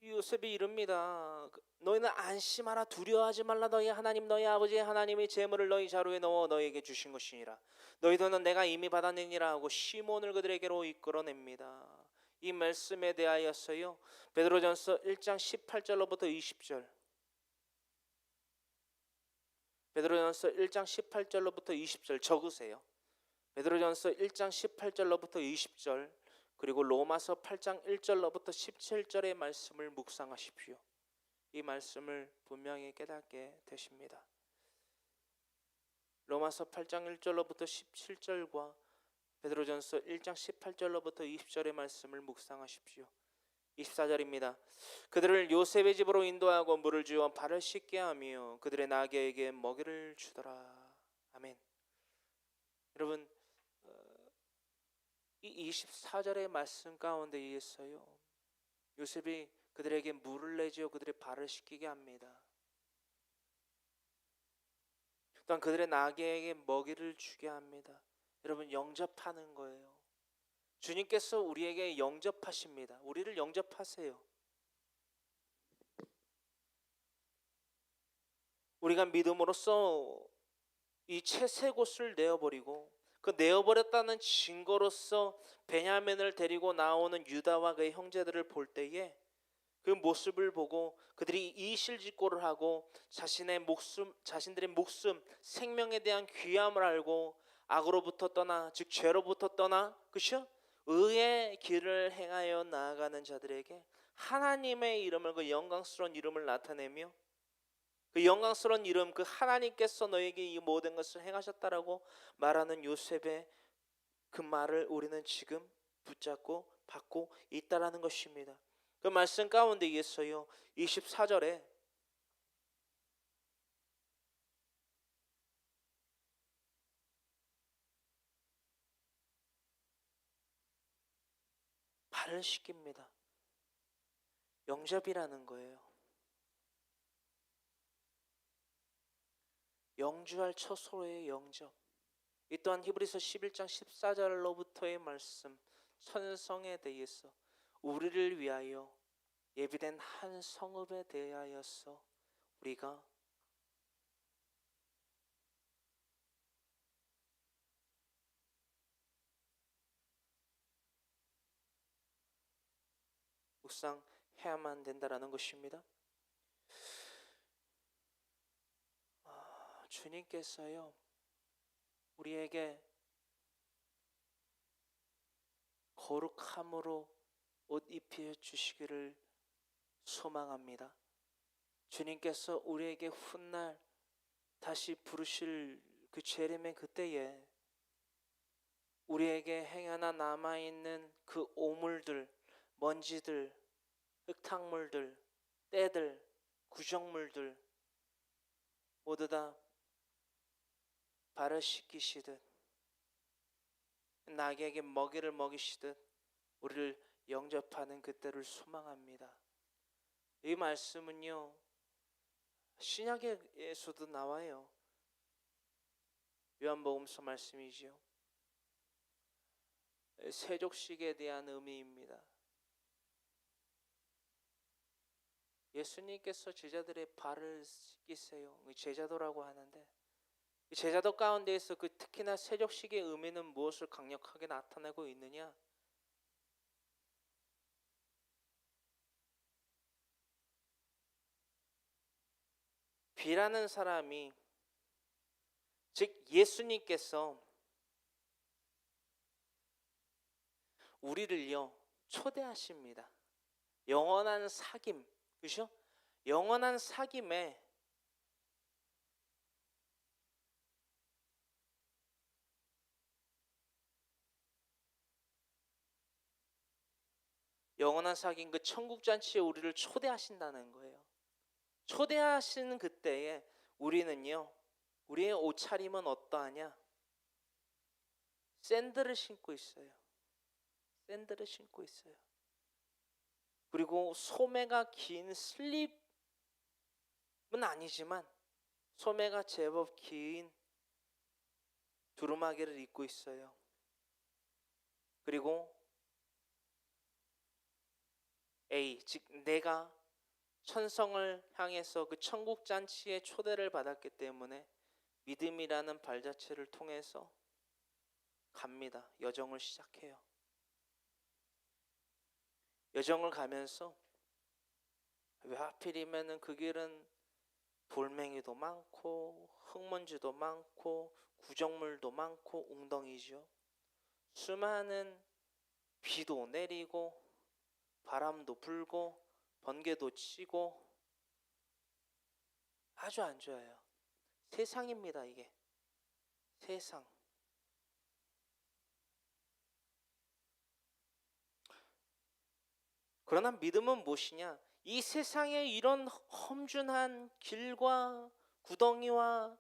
요셉이 이릅니다. 너희는 안심하라, 두려워하지 말라. 너희 하나님 너희 아버지의 하나님의 재물을 너희 자루에 넣어 너희에게 주신 것이니라. 너희 돈은 내가 이미 받아내니라 하고 시몬을 그들에게로 이끌어냅니다. 이 말씀에 대하여서요, 베드로전서 1장 18절로부터 20절, 베드로전서 1장 18절로부터 20절 적으세요. 베드로전서 1장 18절로부터 20절, 그리고 로마서 8장 1절로부터 17절의 말씀을 묵상하십시오. 이 말씀을 분명히 깨닫게 되십니다. 로마서 8장 1절로부터 17절과 베드로전서 1장 18절로부터 20절의 말씀을 묵상하십시오. 24절입니다. 그들을 요셉의 집으로 인도하고 물을 주어 발을 씻게 하며 그들의 나귀에게 먹이를 주더라. 아멘. 여러분, 이 24절의 말씀 가운데 있어요, 요셉이 그들에게 물을 내지어 그들의 발을 씻기게 합니다. 또한 그들의 나귀에게 먹이를 주게 합니다. 여러분, 영접하는 거예요. 주님께서 우리에게 영접하십니다. 우리를 영접하세요. 우리가 믿음으로써 이 채색옷을 내어버리고 그 내어버렸다는 증거로서 베냐민을 데리고 나오는 유다와 그의 형제들을 볼 때에 그 모습을 보고 그들이 이실직고를 하고 자신들의 목숨, 생명에 대한 귀함을 알고 악으로부터 떠나, 즉 죄로부터 떠나, 그렇죠? 의의 길을 행하여 나아가는 자들에게 하나님의 이름을, 그 영광스러운 이름을 나타내며 그 영광스러운 이름, 그 하나님께서 너에게 이 모든 것을 행하셨다라고 말하는 요셉의 그 말을 우리는 지금 붙잡고 받고 있다라는 것입니다. 그 말씀 가운데 있어요, 24절에 발을 씻깁니다. 영접이라는 거예요. 영주할 처소로의 영접. 이 또한 히브리서 11장 14절로부터의 말씀, 천성에 대해서 우리를 위하여 예비된 한 성읍에 대하여서 우리가 묵상해야만 된다라는 것입니다. 주님께서요, 우리에게 거룩함으로 옷 입혀 주시기를 소망합니다. 주님께서 우리에게 훗날 다시 부르실 그 재림의 그때에 우리에게 행여나 남아있는 그 오물들, 먼지들, 흙탕물들, 때들, 구정물들 모두 다 발을 씻기시듯 나귀에게 먹이를 먹이시듯 우리를 영접하는 그때를 소망합니다. 이 말씀은요, 신약에서도 나와요. 요한복음서 말씀이지요. 세족식에 대한 의미입니다. 예수님께서 제자들의 발을 씻기세요. 제자도라고 하는데 제자도 가운데에서 그 특히나 세족식의 의미는 무엇을 강력하게 나타내고 있느냐? 비라는 사람이, 즉 예수님께서 우리를요 초대하십니다. 영원한 사귐, 그죠? 영원한 사귐에 영원한 사귐 그 천국 잔치에 우리를 초대하신다는 거예요. 초대하시는 그때에 우리는요, 우리의 옷차림은 어떠하냐? 샌들을 신고 있어요. 샌들을 신고 있어요. 그리고 소매가 긴 슬립은 아니지만 소매가 제법 긴 두루마기를 입고 있어요. 그리고 A, 즉 내가 천성을 향해서 그 천국 잔치에 초대를 받았기 때문에 믿음이라는 발자취를 통해서 갑니다. 여정을 시작해요. 여정을 가면서 왜 하필이면은 그 길은 돌멩이도 많고 흙먼지도 많고 구정물도 많고 웅덩이죠. 수많은 비도 내리고 바람도 불고 번개도 치고 아주 안 좋아요. 세상입니다, 이게. 세상. 그러나 믿음은 무엇이냐? 이 세상에 이런 험준한 길과 구덩이와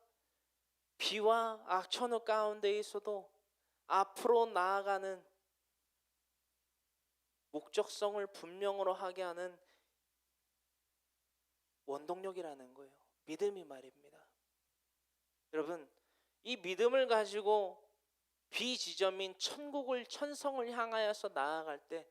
비와 악천후 가운데 있어도 앞으로 나아가는 목적성을 분명으로 하게 하는 원동력이라는 거예요. 믿음이 말입니다. 여러분, 이 믿음을 가지고 비지점인 천성을 향하여서 나아갈 때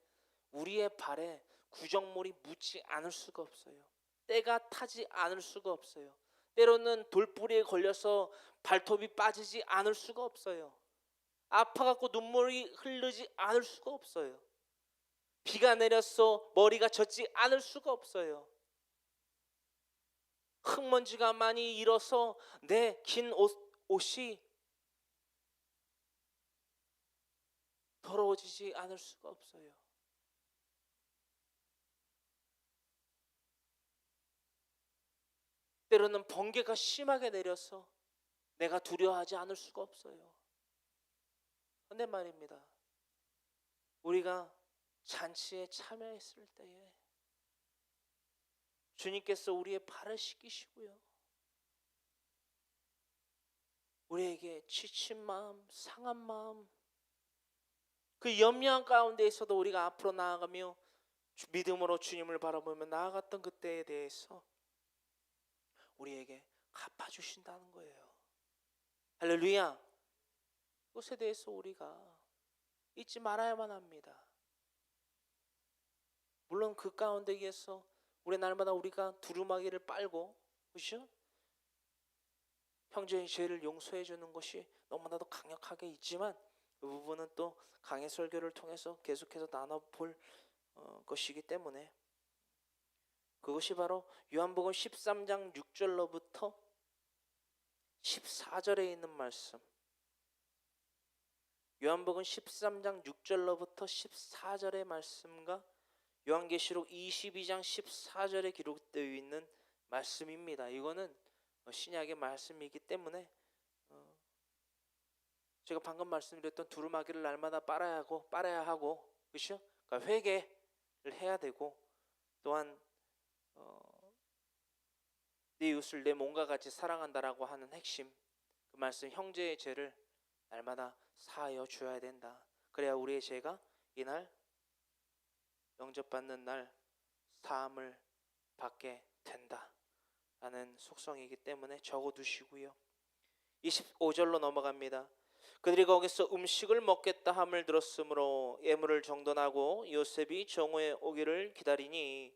우리의 발에 구정물이 묻지 않을 수가 없어요. 때가 타지 않을 수가 없어요. 때로는 돌뿌리에 걸려서 발톱이 빠지지 않을 수가 없어요. 아파갖고 눈물이 흐르지 않을 수가 없어요. 비가 내려서 머리가 젖지 않을 수가 없어요. 흙먼지가 많이 일어서 내 긴 옷이 더러워지지 않을 수가 없어요. 때로는 번개가 심하게 내려서 내가 두려워하지 않을 수가 없어요. 그런데 말입니다, 우리가 잔치에 참여했을 때에 주님께서 우리의 발을 씻기시고요, 우리에게 지친 마음, 상한 마음, 그 염려한 가운데에서도 우리가 앞으로 나아가며 믿음으로 주님을 바라보며 나아갔던 그때에 대해서 우리에게 갚아주신다는 거예요. 할렐루야. 그것에 대해서 우리가 잊지 말아야만 합니다. 물론 그 가운데에서 우리 날마다 우리가 두루마기를 빨고, 그렇죠? 형제의 죄를 용서해 주는 것이 너무나도 강력하게 있지만 그 부분은 또 강의 설교를 통해서 계속해서 나눠볼 것이기 때문에 그것이 바로 요한복음 13장 6절로부터 14절에 있는 말씀, 요한복음 13장 6절로부터 14절의 말씀과 요한계시록 22장 14절에 기록되어 있는 말씀입니다. 이거는 신약의 말씀이기 때문에 제가 방금 말씀드렸던 두루마기를 날마다 빨아야 하고, 그렇죠? 그러니까 회개를 해야 되고, 또한 내 이웃을 내 몸과 같이 사랑한다라고 하는 핵심, 그 말씀, 형제의 죄를 날마다 사하여 주어야 된다. 그래야 우리의 죄가 이날 영접받는 날 사함을 받게 된다라는 속성이기 때문에 적어두시고요. 25절로 넘어갑니다. 그들이 거기서 음식을 먹겠다 함을 들었으므로 예물을 정돈하고 요셉이 정오에 오기를 기다리니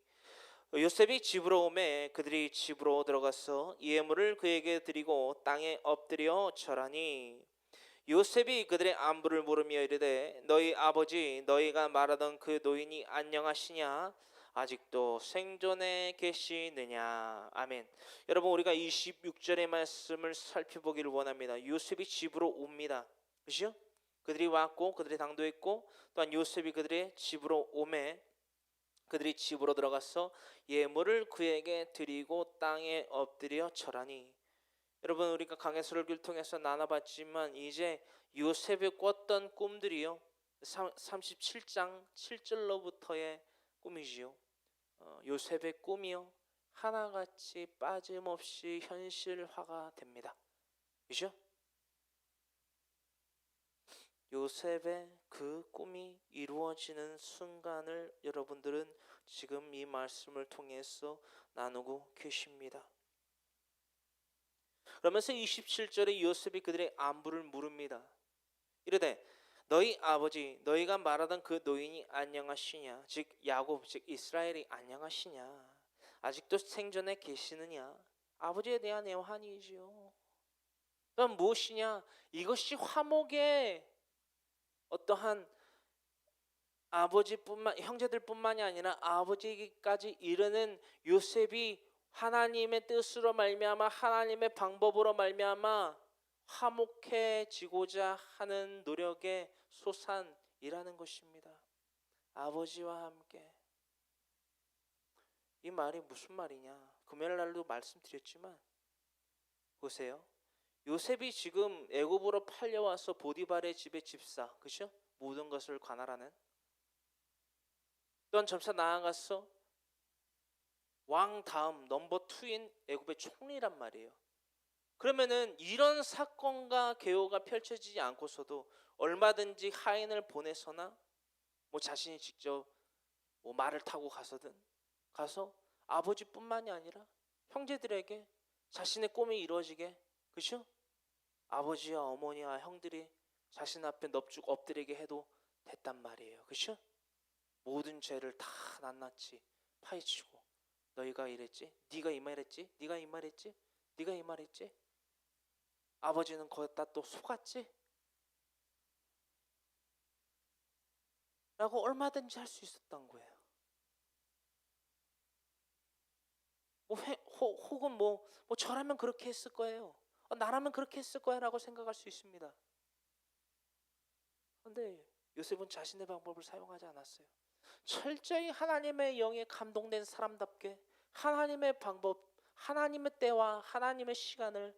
요셉이 집으로 오매 그들이 집으로 들어가서 예물을 그에게 드리고 땅에 엎드려 절하니 요셉이 그들의 안부를 물으며 이르되 너희 아버지 너희가 말하던 그 노인이 안녕하시냐 아직도 생존해 계시느냐. 아멘. 여러분, 우리가 26절의 말씀을 살펴보기를 원합니다. 요셉이 집으로 옵니다. 그렇죠? 그들이 왔고 그들이 당도했고 또한 요셉이 그들의 집으로 오매 그들이 집으로 들어가서 예물을 그에게 드리고 땅에 엎드려 절하니. 여러분, 우리가 강해설교를 통해서 나눠봤지만 이제 요셉이 꿨던 꿈들이요 37장 7절로부터의 꿈이지요. 요셉의 꿈이요 하나같이 빠짐없이 현실화가 됩니다. 그죠? 요셉의 그 꿈이 이루어지는 순간을 여러분들은 지금 이 말씀을 통해서 나누고 계십니다. 그러면서 27절에 요셉이 그들의 안부를 물읍니다. 이르되 너희 아버지 너희가 말하던 그 노인이 안녕하시냐, 즉 야곱 즉 이스라엘이 안녕하시냐, 아직도 생존해 계시느냐. 아버지에 대한 애환이지요. 그럼 무엇이냐, 이것이 화목의 어떠한 아버지뿐만 형제들뿐만이 아니라 아버지까지 이르는 요셉이 하나님의 뜻으로 말미암아 하나님의 방법으로 말미암아 화목해지고자 하는 노력의 소산이라는 것입니다. 아버지와 함께. 이 말이 무슨 말이냐? 금요일 날도 말씀드렸지만 보세요. 요셉이 지금 애굽으로 팔려와서 보디발의 집의 집사, 그렇죠? 모든 것을 관할하는. 또한 점차 나아가서 왕 다음 넘버 2인 애굽의 총리란 말이에요. 그러면은 이런 사건과 계호가 펼쳐지지 않고서도 얼마든지 하인을 보내서나 뭐 자신이 직접 뭐 말을 타고 가서 아버지뿐만이 아니라 형제들에게 자신의 꿈이 이루어지게, 그렇죠? 아버지와 어머니와 형들이 자신 앞에 넙죽 엎드리게 해도 됐단 말이에요. 그렇죠? 모든 죄를 다 낱낱이 파헤치고 너희가 이랬지? 네가 이 말했지? 네가 이 말했지? 네가 이 말했지? 아버지는 거기다 또 속았지? 라고 얼마든지 할 수 있었던 거예요. 혹은 저라면 그렇게 했을 거예요. 나라면 그렇게 했을 거야 라고 생각할 수 있습니다. 그런데 요셉은 자신의 방법을 사용하지 않았어요. 철저히 하나님의 영에 감동된 사람답게 하나님의 방법, 하나님의 때와 하나님의 시간을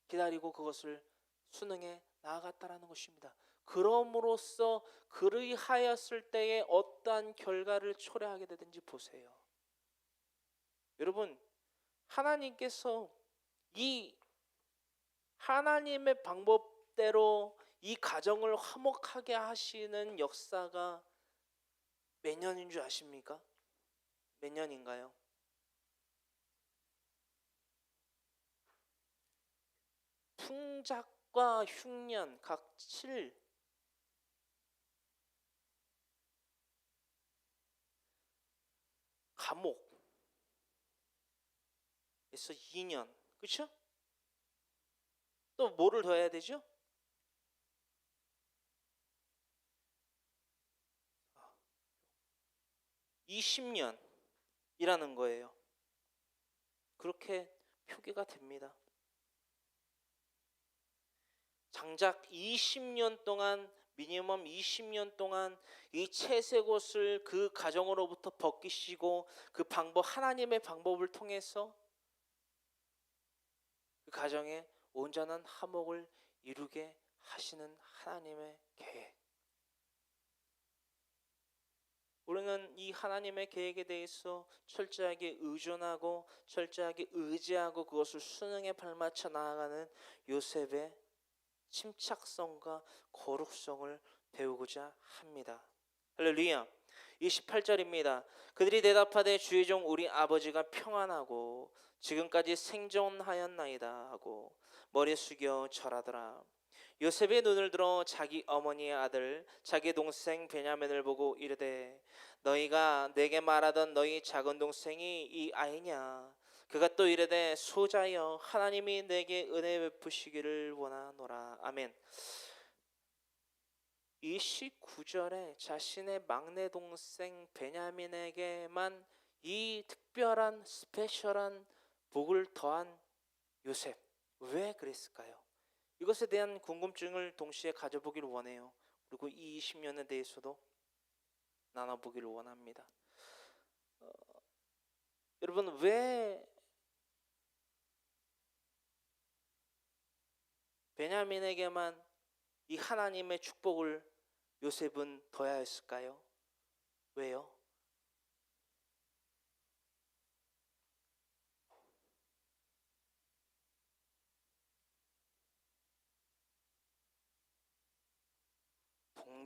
기다리고 그것을 순응해 나아갔다라는 것입니다. 그럼으로써 그리하였을 때에 어떠한 결과를 초래하게 되든지 보세요. 여러분, 하나님께서 이 하나님의 방법대로 이 가정을 화목하게 하시는 역사가 몇 년인 줄 아십니까? 몇 년인가요? 풍작과 흉년 각 7, 감옥에서 2년, 그렇죠? 또 뭐를 더 해야 되죠? 20년이라는 거예요. 그렇게 표기가 됩니다. 장작 20년 동안, 미니멈 20년 동안 이 채색옷을 그 가정으로부터 벗기시고 그 방법, 하나님의 방법을 통해서 그 가정에 온전한 화목을 이루게 하시는 하나님의 계획. 우리는 이 하나님의 계획에 대해서 철저하게 의존하고 철저하게 의지하고 그것을 순응에 발맞춰 나아가는 요셉의 침착성과 거룩성을 배우고자 합니다. 할렐루야. 28절입니다. 그들이 대답하되 주의 종 우리 아버지가 평안하고 지금까지 생존하였나이다 하고 머리 숙여 절하더라. 요셉의 눈을 들어 자기 어머니의 아들 자기 동생 베냐민을 보고 이르되 너희가 내게 말하던 너희 작은 동생이 이 아이냐. 그가 또 이르되 소자여 하나님이 내게 은혜 베푸시기를 원하노라. 아멘. 29절에 자신의 막내 동생 베냐민에게만 이 특별한 스페셜한 복을 더한 요셉. 왜 그랬을까요? 이것에 대한 궁금증을 동시에 가져보기를 원해요. 그리고 이 20년에 대해서도 나눠보기를 원합니다. 여러분, 왜 베냐민에게만 이 하나님의 축복을 요셉은 더해야 했을까요? 왜요?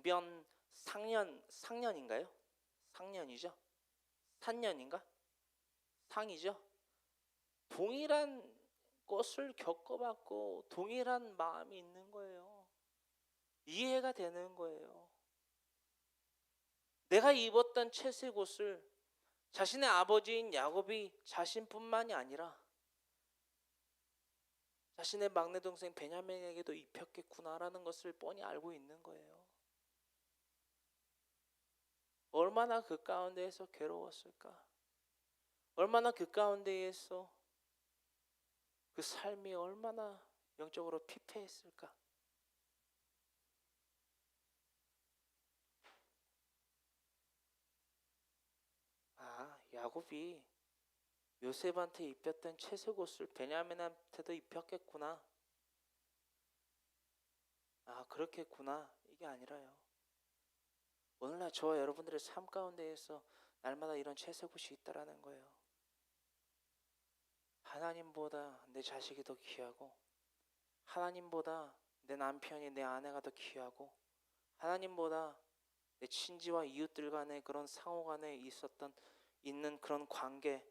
봉변 상년인가요? 상년이죠? 산년인가? 상이죠? 동일한 것을 겪어봤고 동일한 마음이 있는 거예요. 이해가 되는 거예요. 내가 입었던 채색 옷을 자신의 아버지인 야곱이 자신뿐만이 아니라 자신의 막내 동생 베냐민에게도 입혔겠구나라는 것을 뻔히 알고 있는 거예요. 얼마나 그 가운데에서 괴로웠을까? 얼마나 그 가운데에서 그 삶이 얼마나 영적으로 피폐했을까? 아, 야곱이 요셉한테 입혔던 채색 옷을 베냐민한테도 입혔겠구나. 아, 그렇겠구나. 이게 아니라요. 오늘날 저와 여러분들의 삶 가운데에서 날마다 이런 채색 옷이 있다라는 거예요. 하나님보다 내 자식이 더 귀하고, 하나님보다 내 남편이 내 아내가 더 귀하고, 하나님보다 내 친지와 이웃들 간의 그런 상호 간에 있는 그런 관계,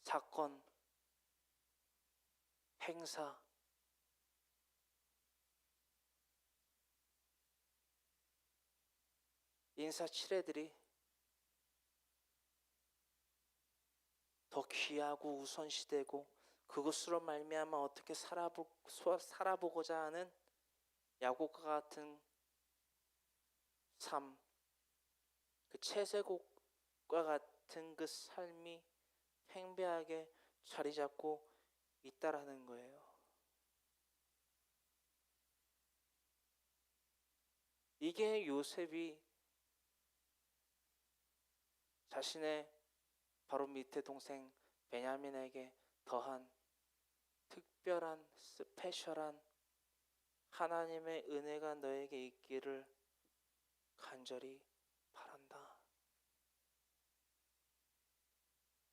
사건, 행사, 인사치레들이 더 귀하고 우선시되고 그것으로 말미암아 어떻게 살아보고자 하는 야곱과 같은 삶, 그 채색옷과 같은 그 삶이 팽배하게 자리 잡고 있다라는 거예요. 이게 요셉이 자신의 바로 밑에 동생 베냐민에게 더한 특별한 스페셜한 하나님의 은혜가 너에게 있기를 간절히 바란다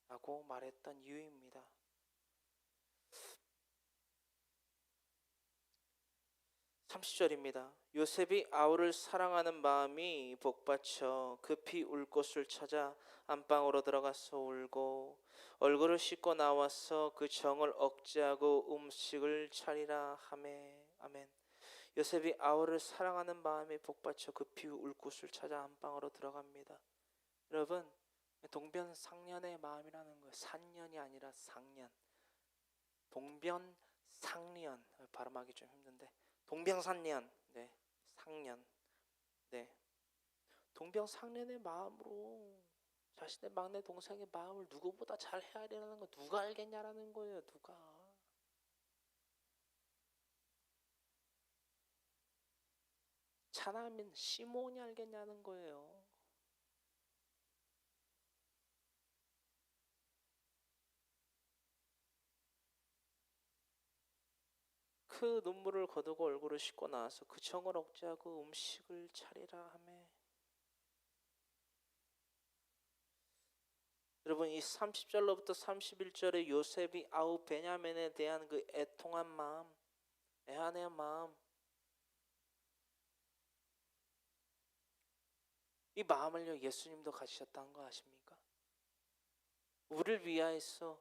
라고 말했던 이유입니다. 30절입니다. 요셉이 아우를 사랑하는 마음이 복받쳐 급히 울 곳을 찾아 안방으로 들어가서 울고 얼굴을 씻고 나와서 그 정을 억제하고 음식을 차리라 하매. 아멘. 요셉이 아우를 사랑하는 마음이 복받쳐 급히 울 곳을 찾아 안방으로 들어갑니다. 여러분, 동변상련의 마음이라는 거예요. 산년이 아니라 상년. 동변상련 발음하기 좀 힘든데 동병상련, 네, 상년, 네, 동병상련의 마음으로 자신의 막내 동생의 마음을 누구보다 잘 헤아리는 거 누가 알겠냐라는 거예요. 누가. 차남인 시몬이 알겠냐는 거예요. 그 눈물을 거두고 얼굴을 씻고 나와서 그 정을 억제하고 음식을 차리라 하매. 여러분, 이 30절로부터 31절의 요셉이 아우 베냐민에 대한 그 애통한 마음, 애환의 마음, 이 마음을요 예수님도 가지셨다는 거 아십니까? 우리를 위하여서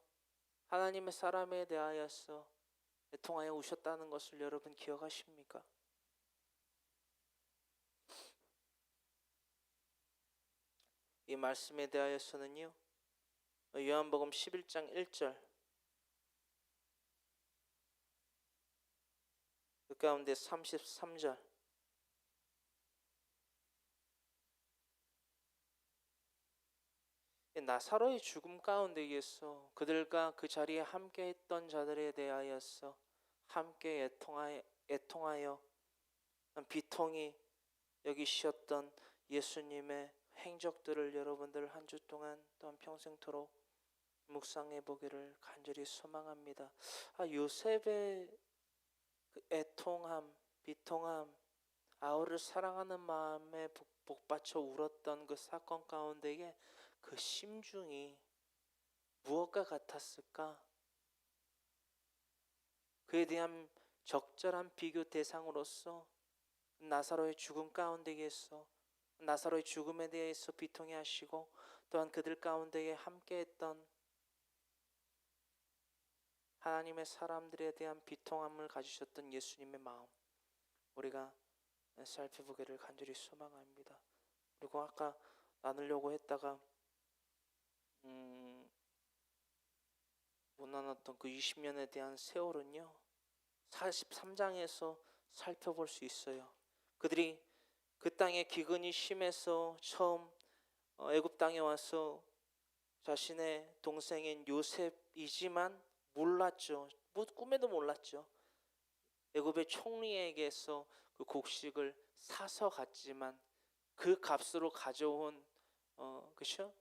하나님의 사람에 대하여서 애통하여 우셨다는 것을 여러분 기억하십니까? 이 말씀에 대하여서는요 요한복음 11장 1절 그 가운데 33절 나사로의 죽음 가운데에서 그들과 그 자리에 함께했던 자들에 대하여서 함께 애통하여 비통히 여기셨던 예수님의 행적들을 여러분들 한 주 동안 또한 평생토록 묵상해 보기를 간절히 소망합니다. 요셉의 그 애통함, 비통함, 아우를 사랑하는 마음에 복받쳐 울었던 그 사건 가운데에 그 심중이 무엇과 같았을까? 그에 대한 적절한 비교 대상으로서 나사로의 죽음 가운데에서 나사로의 죽음에 대해서 비통해 하시고 또한 그들 가운데에 함께했던 하나님의 사람들에 대한 비통함을 가지셨던 예수님의 마음 우리가 살펴보기를 간절히 소망합니다. 그리고 아까 나누려고 했다가 못 나눴던 그 20년에 대한 세월은요 43장에서 살펴볼 수 있어요. 그들이 그 땅에 기근이 심해서 처음 애굽 땅에 와서 자신의 동생인 요셉이지만 몰랐죠. 뭐 꿈에도 몰랐죠. 애굽의 총리에게서 그 곡식을 사서 갔지만 그 값으로 가져온 그죠?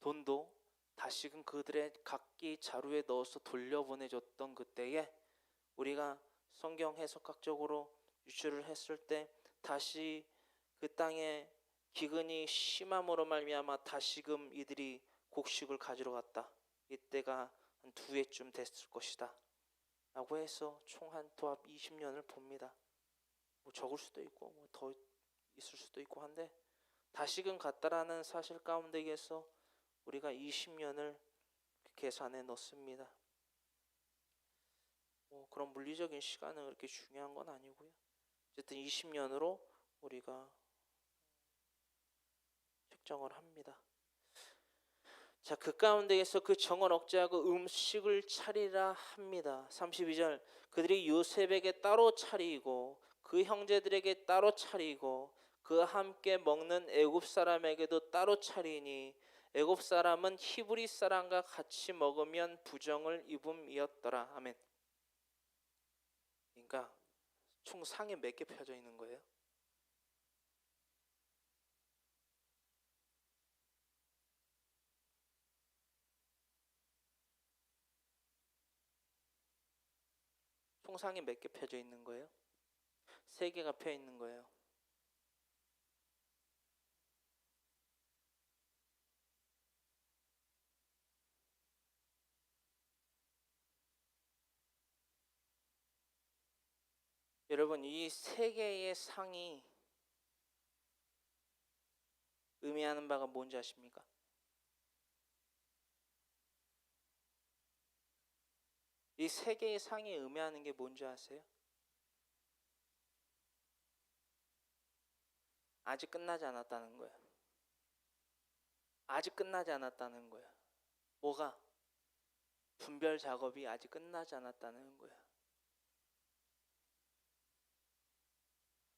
돈도 다시금 그들의 각기 자루에 넣어서 돌려보내줬던 그때에 우리가 성경 해석학적으로 유출을 했을 때 다시 그 땅에 기근이 심함으로 말미암아 다시금 이들이 곡식을 가지러 갔다. 이때가 한 2해쯤 됐을 것이다 라고 해서 총 한 도합 20년을 봅니다. 뭐 적을 수도 있고 뭐 더 있을 수도 있고 한데 다시금 갔다라는 사실 가운데에서 우리가 20년을 계산해 넣습니다. 뭐 그런 물리적인 시간은 그렇게 중요한 건 아니고요. 어쨌든 20년으로 우리가 책정을 합니다. 자, 그 가운데에서 그 정을 억제하고 음식을 차리라 합니다. 32절 그들이 요셉에게 따로 차리고 그 형제들에게 따로 차리고 그 함께 먹는 애굽 사람에게도 따로 차리니 애굽 사람은 히브리 사람과 같이 먹으면 부정을 입음이었더라. 아멘. 그러니까 총 상에 몇 개 펴져 있는 거예요? 총 상에 몇 개 펴져 있는 거예요? 3개가 펴 있는 거예요. 여러분 이 3개의 상이 의미하는 바가 뭔지 아십니까? 이 3개의 상이 의미하는 게 뭔지 아세요? 아직 끝나지 않았다는 거예요. 아직 끝나지 않았다는 거예요. 뭐가? 분별 작업이 아직 끝나지 않았다는 거예요.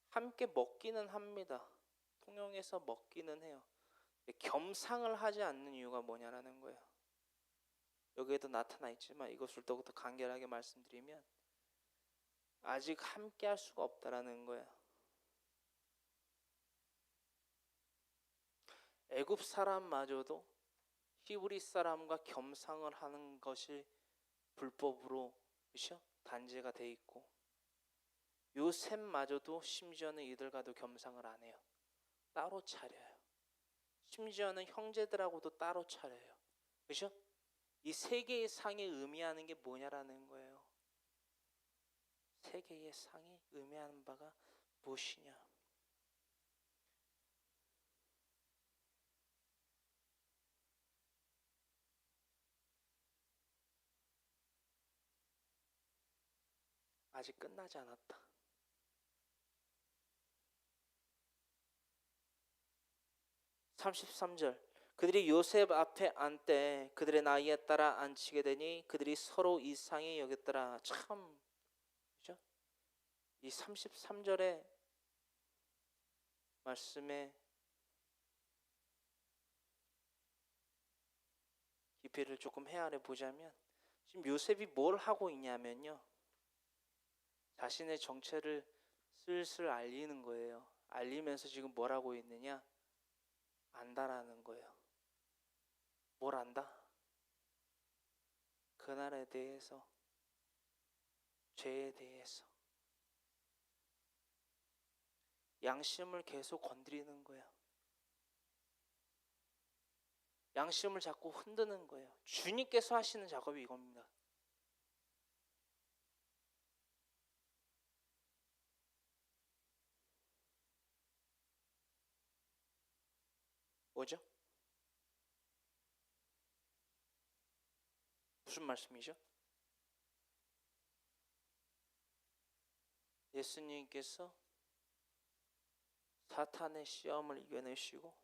함께 먹기는 합니다. 통용해서 먹기는 해요. 겸상을 하지 않는 이유가 뭐냐라는 거예요. 여기에도 나타나 있지만 이것을 더욱더 간결하게 말씀드리면 아직 함께 할 수가 없다라는 거예요. 애굽 사람마저도 히브리 사람과 겸상을 하는 것이 불법으로, 그렇죠? 단죄가 돼 있고, 요셉마저도 심지어는 이들과도 겸상을 안 해요. 따로 차려요. 심지어는 형제들하고도 따로 차려요. 그렇죠? 이 세 개의 상이 의미하는 게 뭐냐라는 거예요. 세 개의 상이 의미하는 바가 무엇이냐? 아직 끝나지 않았다. 33절, 그들이 요셉 앞에 앉되 그들의 나이에 따라 앉히게 되니 그들이 서로 이상히 여겼더라. 참, 그죠? 이 33절의 말씀에 깊이를 조금 헤아려 보자면, 지금 요셉이 뭘 하고 있냐면요, 자신의 정체를 슬슬 알리는 거예요. 알리면서 지금 뭘 하고 있느냐? 안다라는 거예요. 뭘 안다? 그날에 대해서, 죄에 대해서, 양심을 계속 건드리는 거예요. 양심을 자꾸 흔드는 거예요. 주님께서 하시는 작업이 이겁니다. 뭐죠? 무슨 말씀이죠? 예수님께서 사탄의 시험을 이겨내시고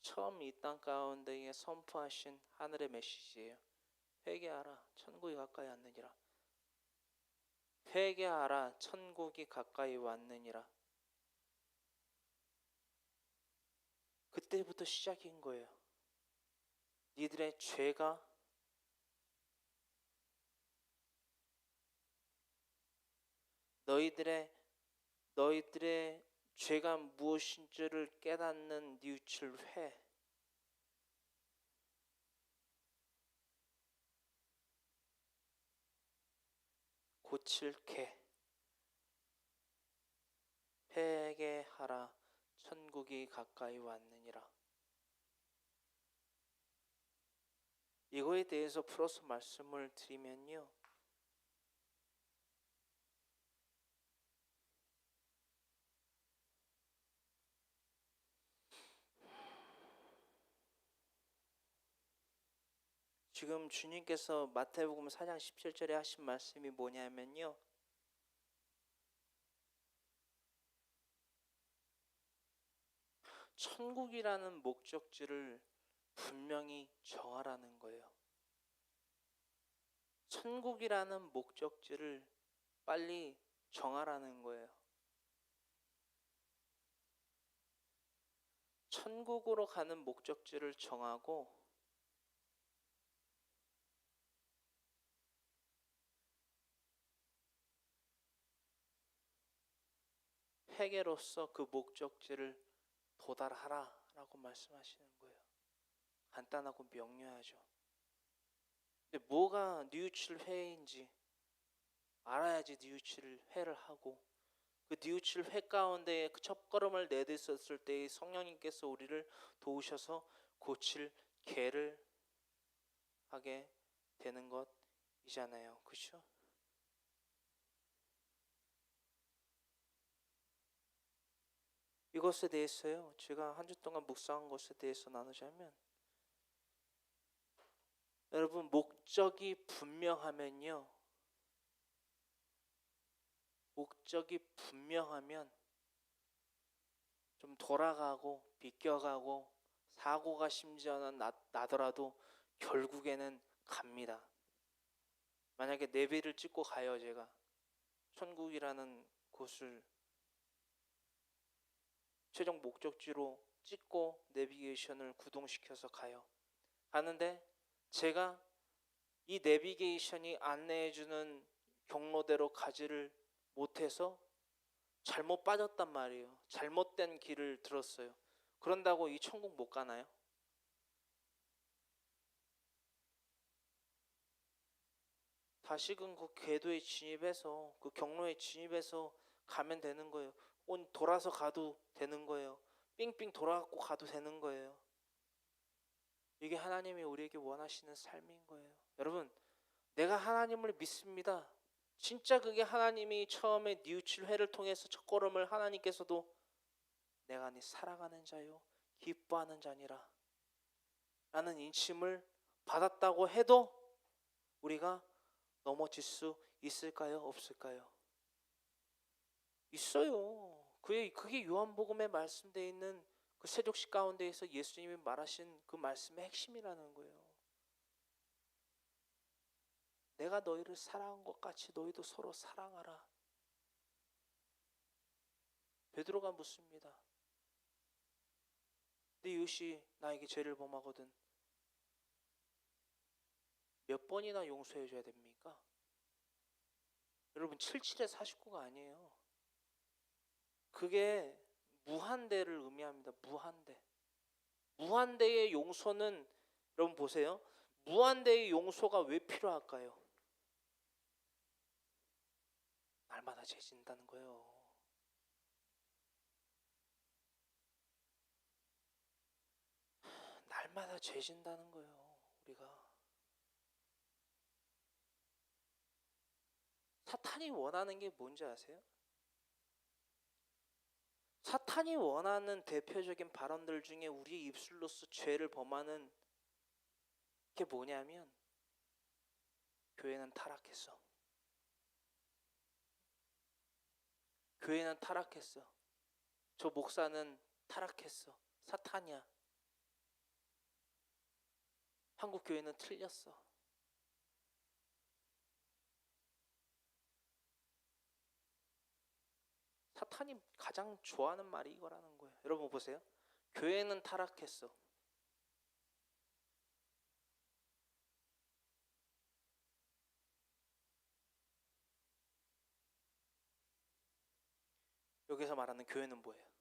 처음 이 땅 가운데에 선포하신 하늘의 메시지예요. 회개하라, 천국이 가까이 왔느니라. 회개하라, 천국이 가까이 왔느니라. 그때부터 시작인 거예요. 니들의 죄가, 너희들의 죄가 무엇인지를 깨닫는 뉘우칠 회. 고칠 개. 회개하라, 천국이 가까이 왔느니라. 이거에 대해서 풀어서 말씀을 드리면요, 지금 주님께서 마태복음 4장 17절에 하신 말씀이 뭐냐면요, 천국이라는 목적지를 분명히 정하라는 거예요. 천국이라는 목적지를 빨리 정하라는 거예요. 천국으로 가는 목적지를 정하고 회개로서 그 목적지를 도달하라 라고 말씀하시는 거예요. 간단하고 명료하죠. 근데 뭐가 뉘우칠 회인지 알아야지 뉘우칠 회를 하고, 그 뉘우칠 회 가운데 그 첫걸음을 내딛었을 때 성령님께서 우리를 도우셔서 고칠 개를 하게 되는 것이잖아요. 그렇죠? 이것에 대해서요, 제가 한 주 동안 묵상한 것에 대해서 나누자면, 여러분, 목적이 분명하면요, 목적이 분명하면 좀 돌아가고 비껴가고 사고가 심지어는 나더라도 결국에는 갑니다. 만약에 내비를 찍고 가요, 제가 천국이라는 곳을 최종 목적지로 찍고 내비게이션을 구동시켜서 가요. 가는데 제가 이 내비게이션이 안내해주는 경로대로 가지를 못해서 잘못 빠졌단 말이에요. 잘못된 길을 들었어요. 그런다고 이 천국 못 가나요? 다시금 그 궤도에 진입해서 그 경로에 진입해서 가면 되는 거예요. 돌아서 가도 되는 거예요. 삥삥 돌아갖고 가도 되는 거예요. 이게 하나님이 우리에게 원하시는 삶인 거예요. 여러분, 내가 하나님을 믿습니다. 진짜 그게 하나님이 처음에 뉘우칠 회를 통해서 첫걸음을 하나님께서도 내가 네 사랑하는 자요 기뻐하는 자니라 라는 인침을 받았다고 해도 우리가 넘어질 수 있을까요? 없을까요? 있어요. 그게 요한복음에 말씀되어 있는 그 세족식 가운데에서 예수님이 말하신 그 말씀의 핵심이라는 거예요. 내가 너희를 사랑한 것 같이 너희도 서로 사랑하라. 베드로가 묻습니다. 네 이웃이 나에게 죄를 범하거든 몇 번이나 용서해 줘야 됩니까? 여러분 77에 49가 아니에요. 그게 무한대를 의미합니다. 무한대. 무한대의 용서는 여러분 보세요. 무한대의 용서가 왜 필요할까요? 날마다 죄 짓는다는 거예요. 날마다 죄 짓는다는 거예요. 우리가 사탄이 원하는 게 뭔지 아세요? 사탄이 원하는 대표적인 발언들 중에 우리의 입술로서 죄를 범하는 게 뭐냐면 교회는 타락했어. 교회는 타락했어. 저 목사는 타락했어. 사탄이야. 한국 교회는 틀렸어. 사탄이 가장 좋아하는 말이 이거라는 거예요. 여러분 보세요. 교회는 타락했어. 여기서 말하는 교회는 뭐예요?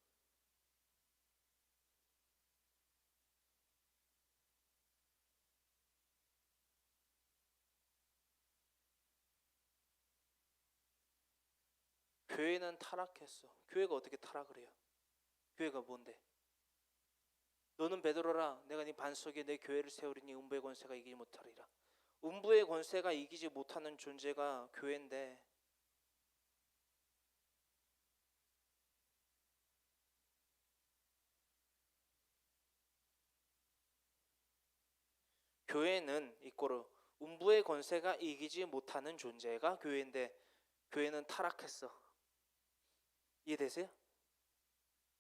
교회는 타락했어. 교회가 어떻게 타락을 해요? 교회가 뭔데? 너는 베드로라 내가 네 반석에 내 교회를 세우리니 음부의 권세가 이기지 못하리라. 음부의 권세가 이기지 못하는 존재가 교회인데 교회는 이꼬르 음부의 권세가 이기지 못하는 존재가 교회인데 교회는 타락했어. 이해되세요?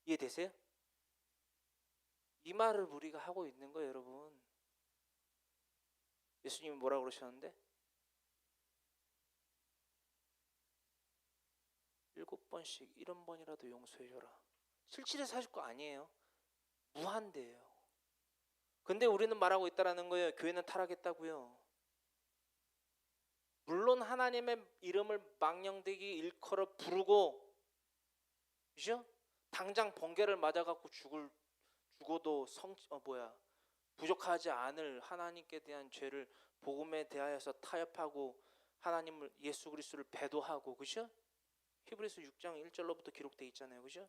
이해되세요? 이 말을 우리가 하고 있는 거예요, 여러분. 예수님이 뭐라고 그러셨는데? 7번씩 1번이라도 용서해줘라. 77에 49 아니에요. 무한대예요. 근데 우리는 말하고 있다라는 거예요. 교회는 타락했다고요. 물론 하나님의 이름을 망령되게 일컬어 부르고 그죠? 당장 번개를 맞아갖고 죽어도 부족하지 않을 하나님께 대한 죄를 복음에 대하여서 타협하고 하나님을 예수 그리스도를 배도하고 그죠? 히브리서 6장 1절로부터 기록되어 있잖아요. 그죠?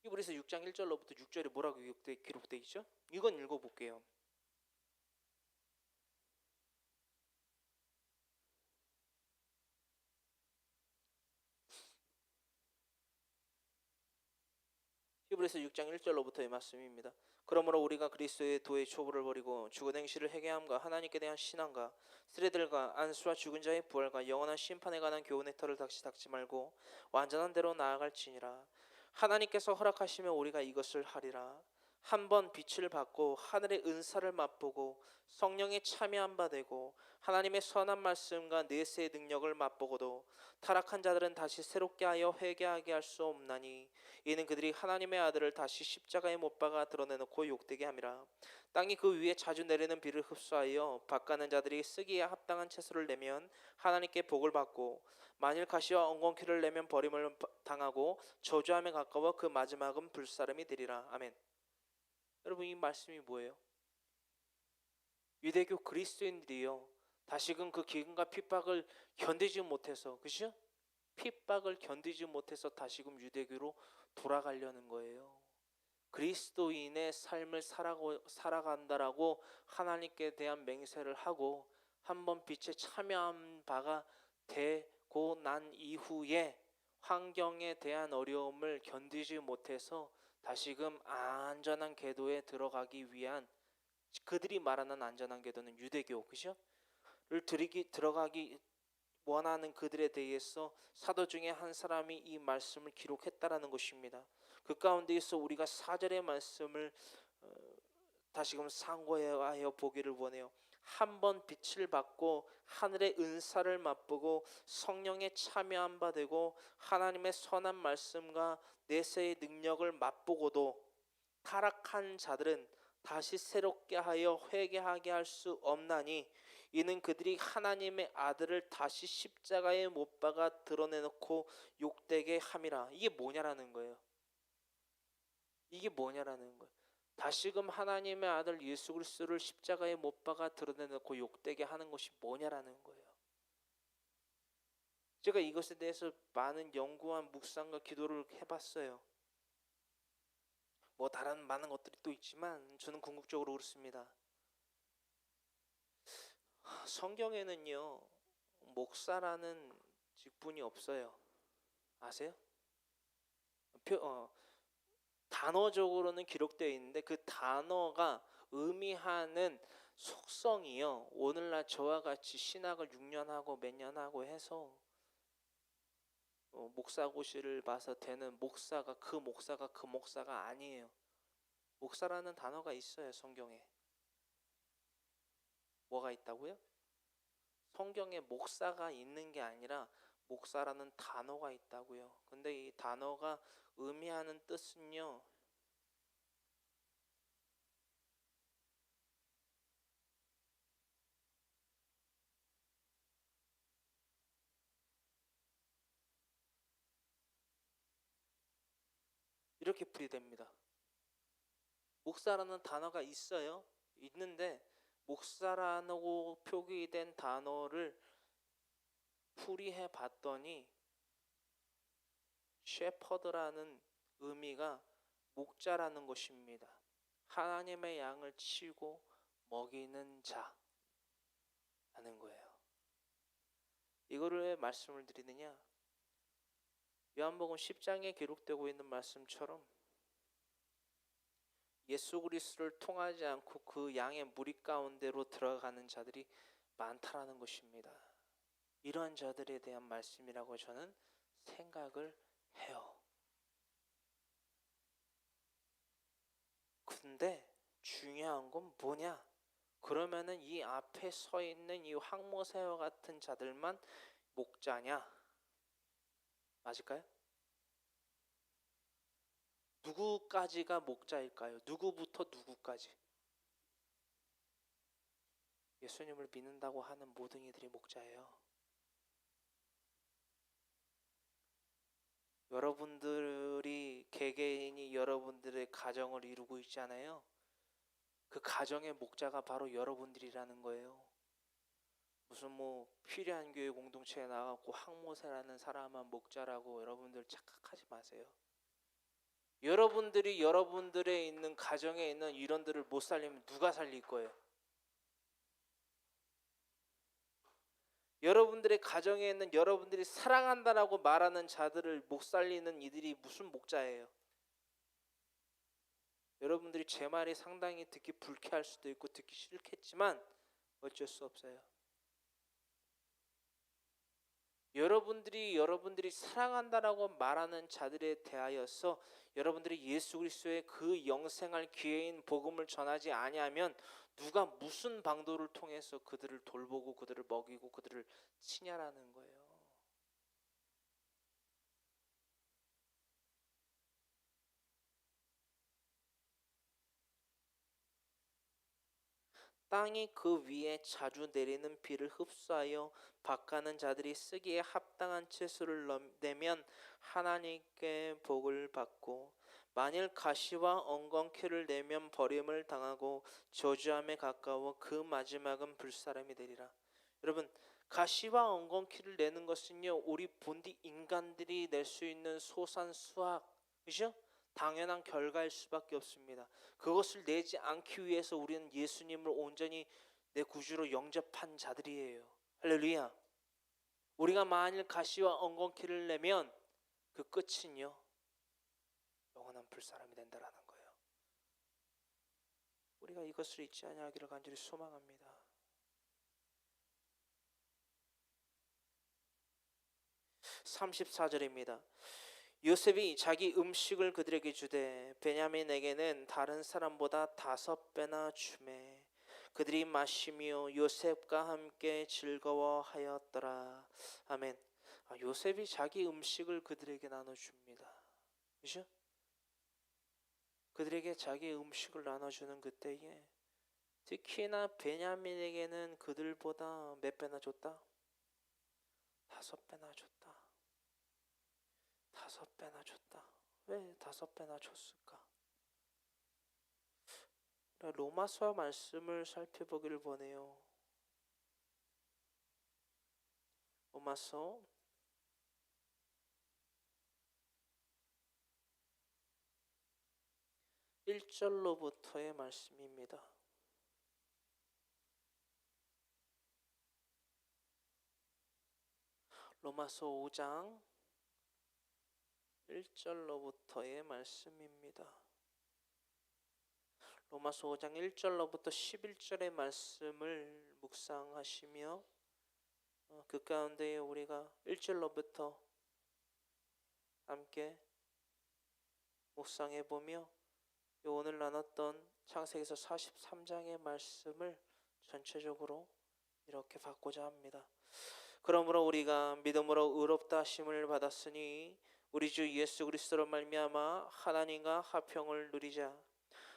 히브리서 6장 1절로부터 6절에 뭐라고 기록되어 있죠? 이건 읽어볼게요. 히브리서 6장 1절로부터의 말씀입니다. 그러므로 우리가 그리스도의 도의 초보를 버리고 죽은 행실을 회개함과 하나님께 대한 신앙과 쓰레들과 안수와 죽은 자의 부활과 영원한 심판에 관한 교훈의 털을 닥치 말고 완전한 대로 나아갈지니라. 하나님께서 허락하시면 우리가 이것을 하리라. 한 번 빛을 받고 하늘의 은사를 맛보고 성령에 참여한 바 되고 하나님의 선한 말씀과 내세의 능력을 맛보고도 타락한 자들은 다시 새롭게 하여 회개하게 할 수 없나니 이는 그들이 하나님의 아들을 다시 십자가에 못 박아 드러내놓고 욕되게 함이라. 땅이 그 위에 자주 내리는 비를 흡수하여 밭가는 자들이 쓰기에 합당한 채소를 내면 하나님께 복을 받고 만일 가시와 엉겅퀴를 내면 버림을 당하고 저주함에 가까워 그 마지막은 불사름이 되리라. 아멘. 여러분, 이 말씀이 뭐예요? 유대교 그리스도인들이요, 다시금 그 기근과 핍박을 견디지 못해서, 그죠? 핍박을 견디지 못해서 다시금 유대교로 돌아가려는 거예요. 그리스도인의 삶을 살아간다라고 하나님께 대한 맹세를 하고 한번 빛에 참여한 바가 되고 난 이후에 환경에 대한 어려움을 견디지 못해서 다시금 안전한 궤도에 들어가기 위한, 그들이 말하는 안전한 궤도는 유대교, 그죠? 를 들어가기 원하는 그들에 대해서 사도 중에 한 사람이 이 말씀을 기록했다라는 것입니다. 그 가운데에서 우리가 4절의 말씀을 다시금 상고하여 보기를 원해요. 한 번 빛을 받고 하늘의 은사를 맛보고 성령에 참여한 바 되고 하나님의 선한 말씀과 내세의 능력을 맛보고도 타락한 자들은 다시 새롭게 하여 회개하게 할 수 없나니 이는 그들이 하나님의 아들을 다시 십자가에 못 박아 드러내놓고 욕되게 함이라. 이게 뭐냐라는 거예요. 이게 뭐냐라는 거예요. 다시금 하나님의 아들 예수 그리스도를 십자가에 못 박아 드러내놓고 욕되게 하는 것이 뭐냐라는 거예요. 제가 이것에 대해서 많은 연구와 묵상과 기도를 해봤어요. 뭐 다른 많은 것들이 또 있지만 저는 궁극적으로 그렇습니다. 성경에는요, 목사라는 직분이 없어요. 아세요? 단어적으로는 기록되어 있는데 그 단어가 의미하는 속성이요, 오늘날 저와 같이 신학을 6년 하고 몇 년 하고 해서 목사고시를 봐서 되는 목사가 그 목사가 아니에요. 목사라는 단어가 있어요. 성경에 뭐가 있다고요? 성경에 목사가 있는 게 아니라 목사라는 단어가 있다고요. 근데 이 단어가 의미하는 뜻은요, 이렇게 풀이됩니다. 목사라는 단어가 있어요. 있는데 목사라고 표기된 단어를 풀이해 봤더니 셰퍼드라는 의미가 목자라는 것입니다. 하나님의 양을 치고 먹이는 자라는 거예요. 이거를 왜 말씀을 드리느냐? 요한복음 10장에 기록되고 있는 말씀처럼 예수 그리스도를 통하지 않고 그 양의 무리 가운데로 들어가는 자들이 많다라는 것입니다. 이러한 자들에 대한 말씀이라고 저는 생각을 해요. 근데 중요한 건 뭐냐? 그러면은 이 앞에 서 있는 이 황모세와 같은 자들만 목자냐? 맞을까요? 누구까지가 목자일까요? 누구부터 누구까지? 예수님을 믿는다고 하는 모든 이들이 목자예요. 여러분들이 개개인이 여러분들의 가정을 이루고 있잖아요. 그 가정의 목자가 바로 여러분들이라는 거예요. 무슨 뭐 필요한 교회 공동체에 나가고 항모세라는 사람만 목자라고 여러분들 착각하지 마세요. 여러분들이 여러분들의 있는 가정에 있는 일원들을 못 살리면 누가 살릴 거예요? 여러분들의 가정에 있는 여러분들이 사랑한다라고 말하는 자들을 못 살리는 이들이 무슨 목자예요? 여러분들이 제 말이 상당히 듣기 불쾌할 수도 있고 듣기 싫겠지만 어쩔 수 없어요. 여러분들이 사랑한다라고 말하는 자들에 대하여서 여러분들이 예수 그리스도의 그 영생할 기회인 복음을 전하지 아니하면 누가 무슨 방도를 통해서 그들을 돌보고 그들을 먹이고 그들을 치냐라는 거예요. 땅이 그 위에 자주 내리는 비를 흡수하여 밭가는 자들이 쓰기에 합당한 채소를 내면 하나님께 복을 받고, 만일 가시와 엉겅퀴를 내면 버림을 당하고 저주함에 가까워 그 마지막은 불사람이 되리라. 여러분, 가시와 엉겅퀴를 내는 것은요, 우리 본디 인간들이 낼 수 있는 소산수학, 그죠? 당연한 결과일 수밖에 없습니다. 그것을 내지 않기 위해서 우리는 예수님을 온전히 내 구주로 영접한 자들이에요. 할렐루야. 우리가 만일 가시와 엉겅퀴를 내면 그 끝은요, 영원한 불사람이 된다라는 거예요. 우리가 이것을 잊지 아니하기를 간절히 소망합니다. 34절입니다. 요셉이 자기 음식을 그들에게 주되 베냐민에게는 다른 사람보다 5배나 주매 그들이 마시며 요셉과 함께 즐거워하였더라. 아멘. 요셉이 자기 음식을 그들에게 나눠줍니다. 그죠? 그들에게 자기 음식을 나눠주는 그때에 특히나 베냐민에게는 그들보다 몇 배나 줬다? 5배나 줬다. 5배나 줬다. 왜 5배나 줬을까? 로마서 말씀을 살펴보기를 원해요. 로마서 1절로부터의 말씀입니다. 로마서 5장 1절로부터의 말씀입니다. 로마서 5장 1절로부터 11절의 말씀을 묵상하시며 그 가운데에 우리가 1절로부터 함께 묵상해 보며 오늘 나눴던 창세기서 43장의 말씀을 전체적으로 이렇게 받고자 합니다. 그러므로 우리가 믿음으로 의롭다 하심을 받았으니 우리 주 예수 그리스도로 말미암아 하나님과 화평을 누리자.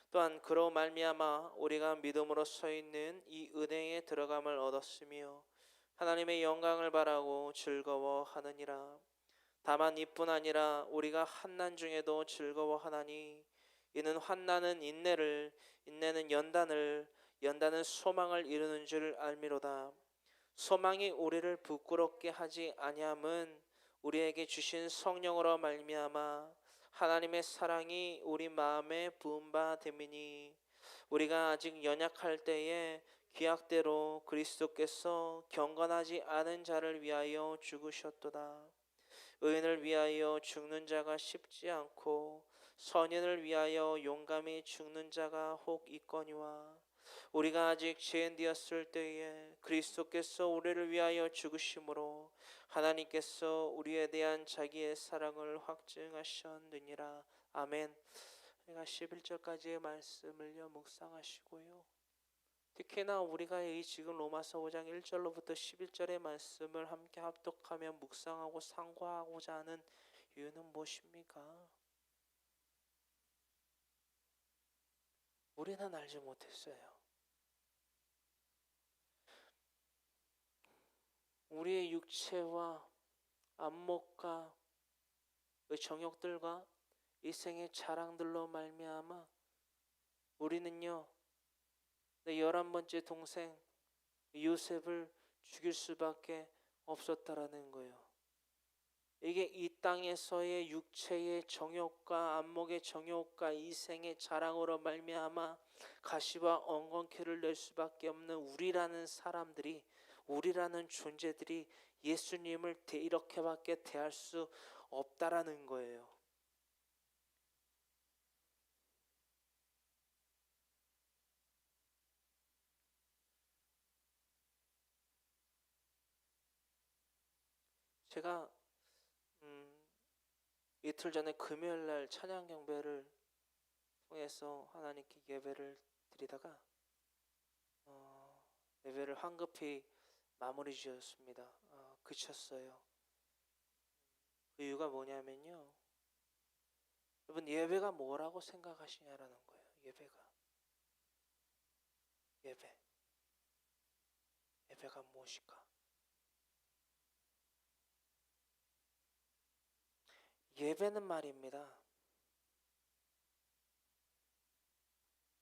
또한 그로 말미암아 우리가 믿음으로 서 있는 이 은혜에 들어감을 얻었으며 하나님의 영광을 바라고 즐거워하느니라. 다만 이뿐 아니라 우리가 환난 중에도 즐거워하나니 이는 환난은 인내를, 인내는 연단을, 연단은 소망을 이루는 줄 알미로다. 소망이 우리를 부끄럽게 하지 아니함은 우리에게 주신 성령으로 말미암아 하나님의 사랑이 우리 마음에 부은 바 됨이니 우리가 아직 연약할 때에 기약대로 그리스도께서 경건하지 않은 자를 위하여 죽으셨도다. 의인을 위하여 죽는 자가 쉽지 않고 선인을 위하여 용감히 죽는 자가 혹 있거니와 우리가 아직 죄인 되었을 때에 그리스도께서 우리를 위하여 죽으심으로 하나님께서 우리에 대한 자기의 사랑을 확증하셨느니라. 아멘. 우리가 11절까지의 말씀을요 묵상하시고요. 특히나 우리가 이 지금 로마서 5장 1절로부터 11절의 말씀을 함께 합독하며 묵상하고 상고하고자 하는 이유는 무엇입니까? 우리는 알지 못했어요. 우리의 육체와 안목과 그 정욕들과 이 생의 자랑들로 말미암아 우리는요 내 11번째 동생 요셉을 죽일 수밖에 없었다라는 거예요. 이게 이 땅에서의 육체의 정욕과 안목의 정욕과 이생의 자랑으로 말미암아 가시와 엉겅퀴를 낼 수밖에 없는 우리라는 사람들이, 우리라는 존재들이 예수님을 이렇게밖에 대할 수 없다라는 거예요. 제가 이틀 전에 금요일 날 찬양 경배를 통해서 하나님께 예배를 드리다가 예배를 황급히 마무리 지었습니다. 그쳤어요. 그 이유가 뭐냐면요, 여러분, 예배가 뭐라고 생각하시냐라는 거예요. 예배가 무엇일까? 예배는 말입니다,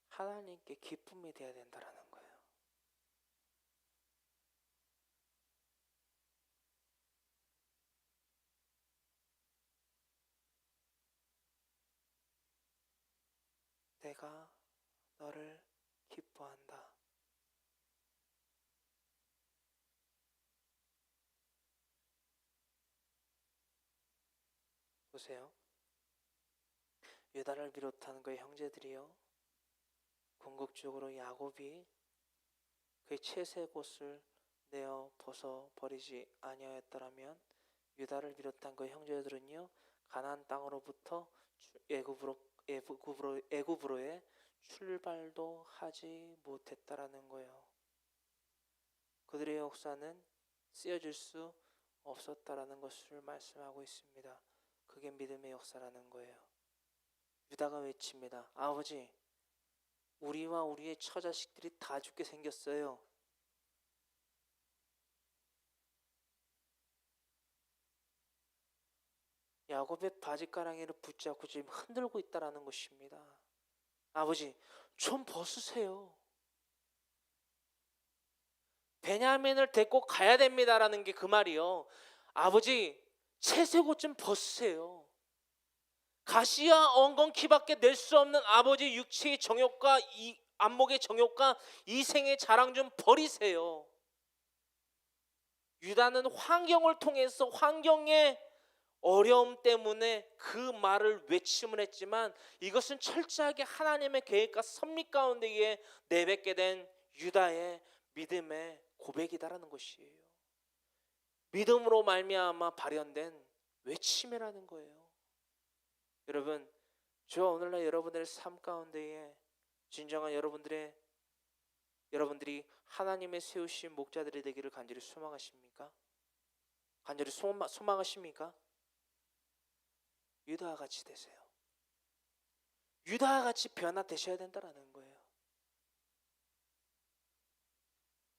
하나님께 기쁨이 되어야 된다라는 거예요. 내가 너를 기뻐한다. 보세요. 유다를 비롯한 그의 형제들이요, 궁극적으로 야곱이 그의 채색 옷을 내어 벗어 버리지 아니하였더라면 유다를 비롯한 그의 형제들은요, 가나안 땅으로부터 애굽으로의 출발도 하지 못했다라는 거예요. 그들의 역사는 쓰여질 수 없었다라는 것을 말씀하고 있습니다. 그게 믿음의 역사라는 거예요. 유다가 외칩니다. 아버지, 우리와 우리의 처자식들이 다 죽게 생겼어요. 야곱의 바지가랑이를 붙잡고 지금 흔들고 있다라는 것입니다. 아버지, 좀 벗으세요. 베냐민을 데리고 가야 됩니다라는 게 그 말이요. 아버지, 채색옷 좀 벗으세요. 가시와 엉겅퀴밖에 낼 수 없는 아버지 육체의 정욕과 이 안목의 정욕과 이생의 자랑 좀 버리세요. 유다는 환경을 통해서, 환경의 어려움 때문에 그 말을 외침을 했지만 이것은 철저하게 하나님의 계획과 섭리 가운데에 내뱉게 된 유다의 믿음의 고백이다라는 것이에요. 믿음으로 말미암아 발현된 외침이라는 거예요. 여러분, 저 오늘날 여러분들의 삶 가운데에 진정한 여러분들이 하나님의 세우신 목자들이 되기를 간절히 소망하십니까? 간절히 소망하십니까? 유다와 같이 되세요. 유다와 같이 변화되셔야 된다라는 거예요.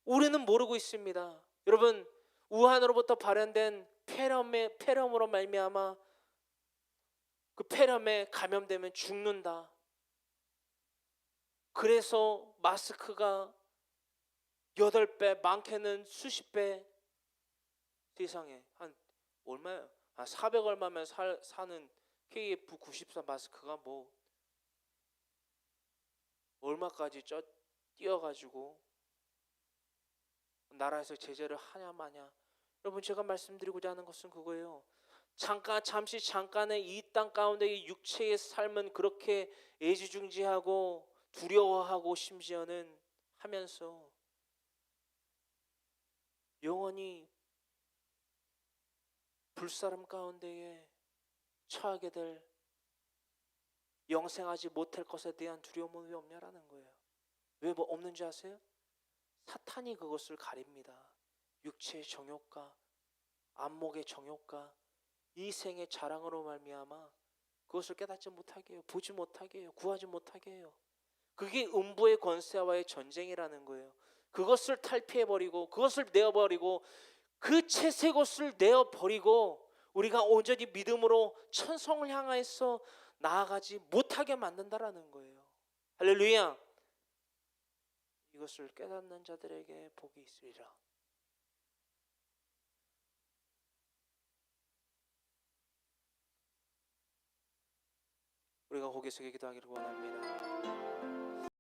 우리는 모르고 있습니다. 여러분, 우한으로부터 발현된 폐렴으로 말미암아 그 폐렴에 감염되면 죽는다. 그래서 마스크가 8배, 많게는 수십 배 세상에 한 얼마예요? 400 얼마면 사는 KF94 마스크가 뭐 얼마까지 뛰어가지고 나라에서 제재를 하냐 마냐. 여러분, 제가 말씀드리고자 하는 것은 그거예요. 잠깐의 이 땅 가운데의 육체의 삶은 그렇게 애지중지하고 두려워하고 심지어는 하면서 영원히 불사름 가운데에 처하게 될, 영생하지 못할 것에 대한 두려움은 왜 없냐라는 거예요. 왜 뭐 없는지 아세요? 사탄이 그것을 가립니다. 육체의 정욕과 안목의 정욕과 이생의 자랑으로 말미암아 그것을 깨닫지 못하게 해요. 보지 못하게 해요. 구하지 못하게 해요. 그게 음부의 권세와의 전쟁이라는 거예요. 그것을 탈피해버리고, 그것을 내어버리고, 그 채색옷을 내어버리고 우리가 온전히 믿음으로 천성을 향하여서 나아가지 못하게 만든다라는 거예요. 할렐루야. 이것을 깨닫는 자들에게 복이 있으리라. 우리가 고개 숙여 기도하기를 원합니다.